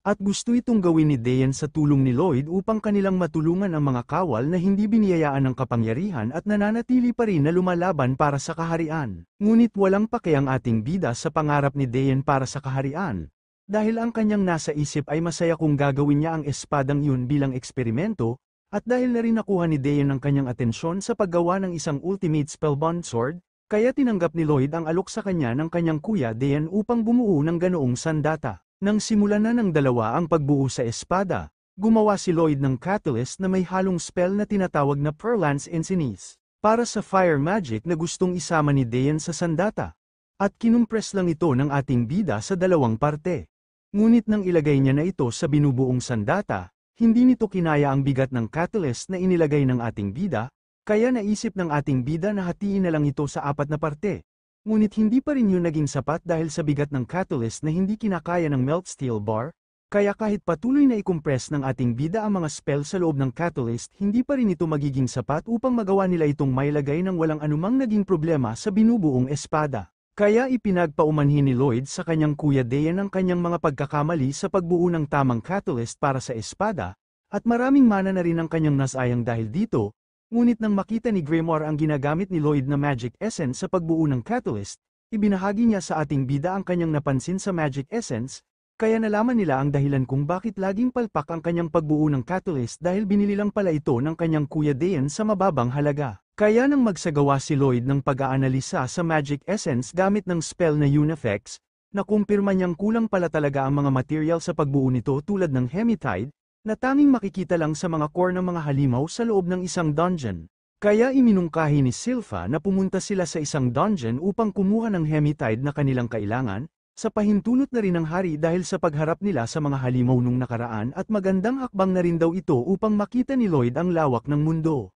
At gusto itong gawin ni Dayan sa tulong ni Lloyd upang kanilang matulungan ang mga kawal na hindi biniyayaan ng kapangyarihan at nananatili pa rin na lumalaban para sa kaharian. Ngunit walang pake ang ating bida sa pangarap ni Dayan para sa kaharian. Dahil ang kanyang nasa isip ay masaya kung gagawin niya ang espadang yun bilang eksperimento, at dahil na rin nakuha ni Dayan ang kanyang atensyon sa paggawa ng isang ultimate spellbound sword, kaya tinanggap ni Lloyd ang alok sa kanya ng kanyang kuya Dayan upang bumuo ng ganoong sandata. Nang simulan na ng dalawa ang pagbuo sa espada, gumawa si Lloyd ng catalyst na may halong spell na tinatawag na Perlance Insinis, para sa fire magic na gustong isama ni Dayan sa sandata. At kinumpres lang ito ng ating bida sa dalawang parte. Ngunit nang ilagay niya na ito sa binubuong sandata, hindi nito kinaya ang bigat ng catalyst na inilagay ng ating bida, kaya naisip ng ating bida na hatiin na lang ito sa 4 na parte. Ngunit hindi pa rin yun naging sapat dahil sa bigat ng catalyst na hindi kinakaya ng melt steel bar, kaya kahit patuloy na i-compress ng ating bida ang mga spell sa loob ng catalyst, hindi pa rin ito magiging sapat upang magawa nila itong mailagay ng walang anumang naging problema sa binubuong espada. Kaya ipinagpaumanhin ni Lloyd sa kanyang kuya Dayan ang kanyang mga pagkakamali sa pagbuo ng tamang catalyst para sa espada, at maraming mana na rin ang kanyang nasayang dahil dito. Ngunit nang makita ni Grimoire ang ginagamit ni Lloyd na magic essence sa pagbuo ng catalyst, ibinahagi niya sa ating bida ang kanyang napansin sa magic essence, kaya nalaman nila ang dahilan kung bakit laging palpak ang kanyang pagbuo ng catalyst dahil binili lang pala ito ng kanyang kuya Dayan sa mababang halaga. Kaya nang magsagawa si Lloyd ng pag-aanalisa sa magic essence gamit ng spell na Unifex, nakumpirma niyang kulang pala talaga ang mga material sa pagbuo nito tulad ng hematite, na tanging makikita lang sa mga core ng mga halimaw sa loob ng isang dungeon. Kaya iminungkahi ni Silpha na pumunta sila sa isang dungeon upang kumuha ng hematite na kanilang kailangan, sa pahintulot na rin ng hari dahil sa pagharap nila sa mga halimaw nung nakaraan at magandang hakbang na rin daw ito upang makita ni Lloyd ang lawak ng mundo.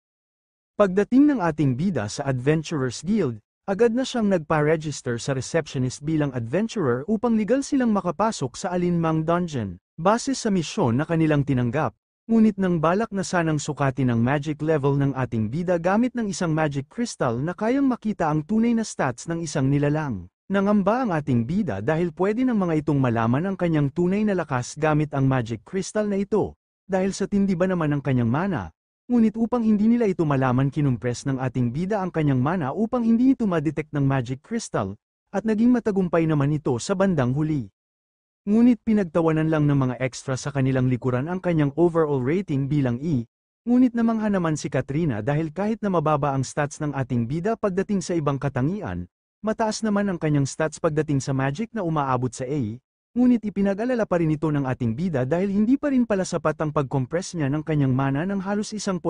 Pagdating ng ating bida sa Adventurers Guild, agad na siyang nagpa-register sa receptionist bilang adventurer upang legal silang makapasok sa alinmang dungeon. Base sa misyon na kanilang tinanggap, ngunit nang balak na sanang sukatin ang magic level ng ating bida gamit ng isang magic crystal na kayang makita ang tunay na stats ng isang nilalang. Nangamba ang ating bida dahil pwede ng mga itong malaman ang kanyang tunay na lakas gamit ang magic crystal na ito, dahil sa tindi ba naman ng kanyang mana. Ngunit upang hindi nila ito malaman kinumpres ng ating bida ang kanyang mana upang hindi ito ma-detect ng magic crystal, at naging matagumpay naman ito sa bandang huli. Ngunit pinagtawanan lang ng mga extra sa kanilang likuran ang kanyang overall rating bilang E, ngunit namangha naman si Katrina dahil kahit na mababa ang stats ng ating bida pagdating sa ibang katangian, mataas naman ang kanyang stats pagdating sa magic na umaabot sa A, ngunit ipinag-alala pa rin ito ng ating bida dahil hindi pa rin pala sapat ang pag-compress niya ng kanyang mana ng halos 1%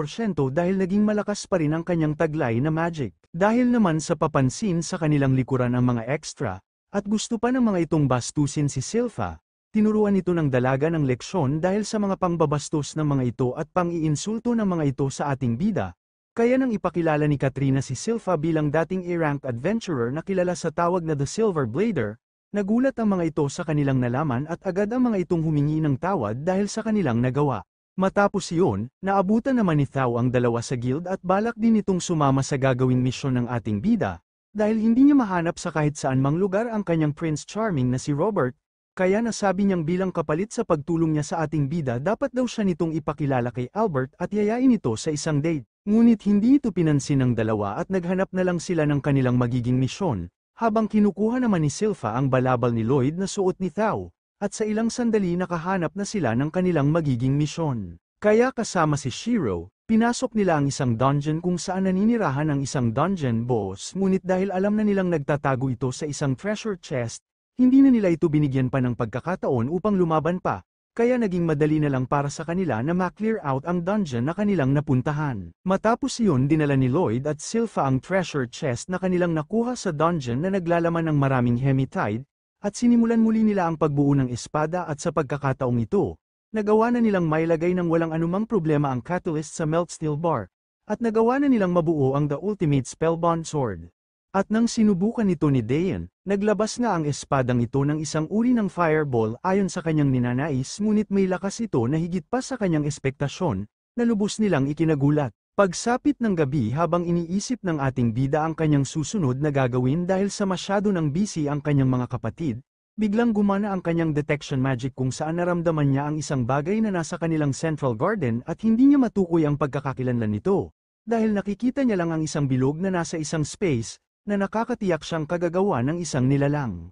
dahil naging malakas pa rin ang kanyang taglay na magic. Dahil naman sa papansin sa kanilang likuran ang mga extra, at gusto pa ng mga itong bastusin si Silpha, tinuruan ito ng dalaga ng leksyon dahil sa mga pangbabastos ng mga ito at pang-iinsulto ng mga ito sa ating bida, kaya nang ipakilala ni Katrina si Silpha bilang dating A-rank adventurer na kilala sa tawag na The Silver Blader, nagulat ang mga ito sa kanilang nalaman at agad ang mga itong humingi ng tawad dahil sa kanilang nagawa. Matapos iyon, naabutan naman ni Thao ang dalawa sa guild at balak din itong sumama sa gagawing misyon ng ating bida, dahil hindi niya mahanap sa kahit saan mang lugar ang kanyang Prince Charming na si Robert, kaya nasabi niyang bilang kapalit sa pagtulong niya sa ating bida dapat daw siya nitong ipakilala kay Albert at yayain ito sa isang date. Ngunit hindi ito pinansin ng dalawa at naghanap na lang sila ng kanilang magiging misyon, habang kinukuha naman ni Silpha ang balabal ni Lloyd na suot ni Thao, at sa ilang sandali nakahanap na sila ng kanilang magiging misyon. Kaya kasama si Shiro, pinasok nila ang isang dungeon kung saan naninirahan ang isang dungeon boss ngunit dahil alam na nilang nagtatago ito sa isang treasure chest, hindi na nila ito binigyan pa ng pagkakataon upang lumaban pa, kaya naging madali na lang para sa kanila na ma-clear out ang dungeon na kanilang napuntahan. Matapos iyon dinala ni Lloyd at Silpha ang treasure chest na kanilang nakuha sa dungeon na naglalaman ng maraming hematite, at sinimulan muli nila ang pagbuo ng espada at sa pagkakataong ito, nagawa na nilang mailagay ng walang anumang problema ang catalyst sa melt steel bar, at nagawa na nilang mabuo ang The Ultimate Spellbound Sword. At nang sinubukan ito ni Dayan, naglabas nga ang espadang ito ng isang uri ng fireball ayon sa kanyang ninanais ngunit may lakas ito na higit pa sa kanyang espektasyon, na lubos nilang ikinagulat. Pagsapit ng gabi habang iniisip ng ating bida ang kanyang susunod na gagawin dahil sa masyado ng busy ang kanyang mga kapatid, biglang gumana ang kanyang detection magic kung saan naramdaman niya ang isang bagay na nasa kanilang central garden at hindi niya matukoy ang pagkakakilanlan nito. Dahil nakikita niya lang ang isang bilog na nasa isang space, na nakakatiyak siyang kagagawa ng isang nilalang.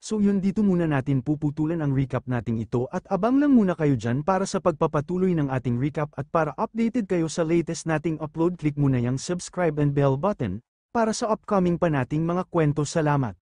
So yun, dito muna natin puputulan ang recap nating ito at abang lang muna kayo dyan para sa pagpapatuloy ng ating recap at para updated kayo sa latest nating upload, click muna yung subscribe and bell button para sa upcoming pa nating mga kwento. Salamat.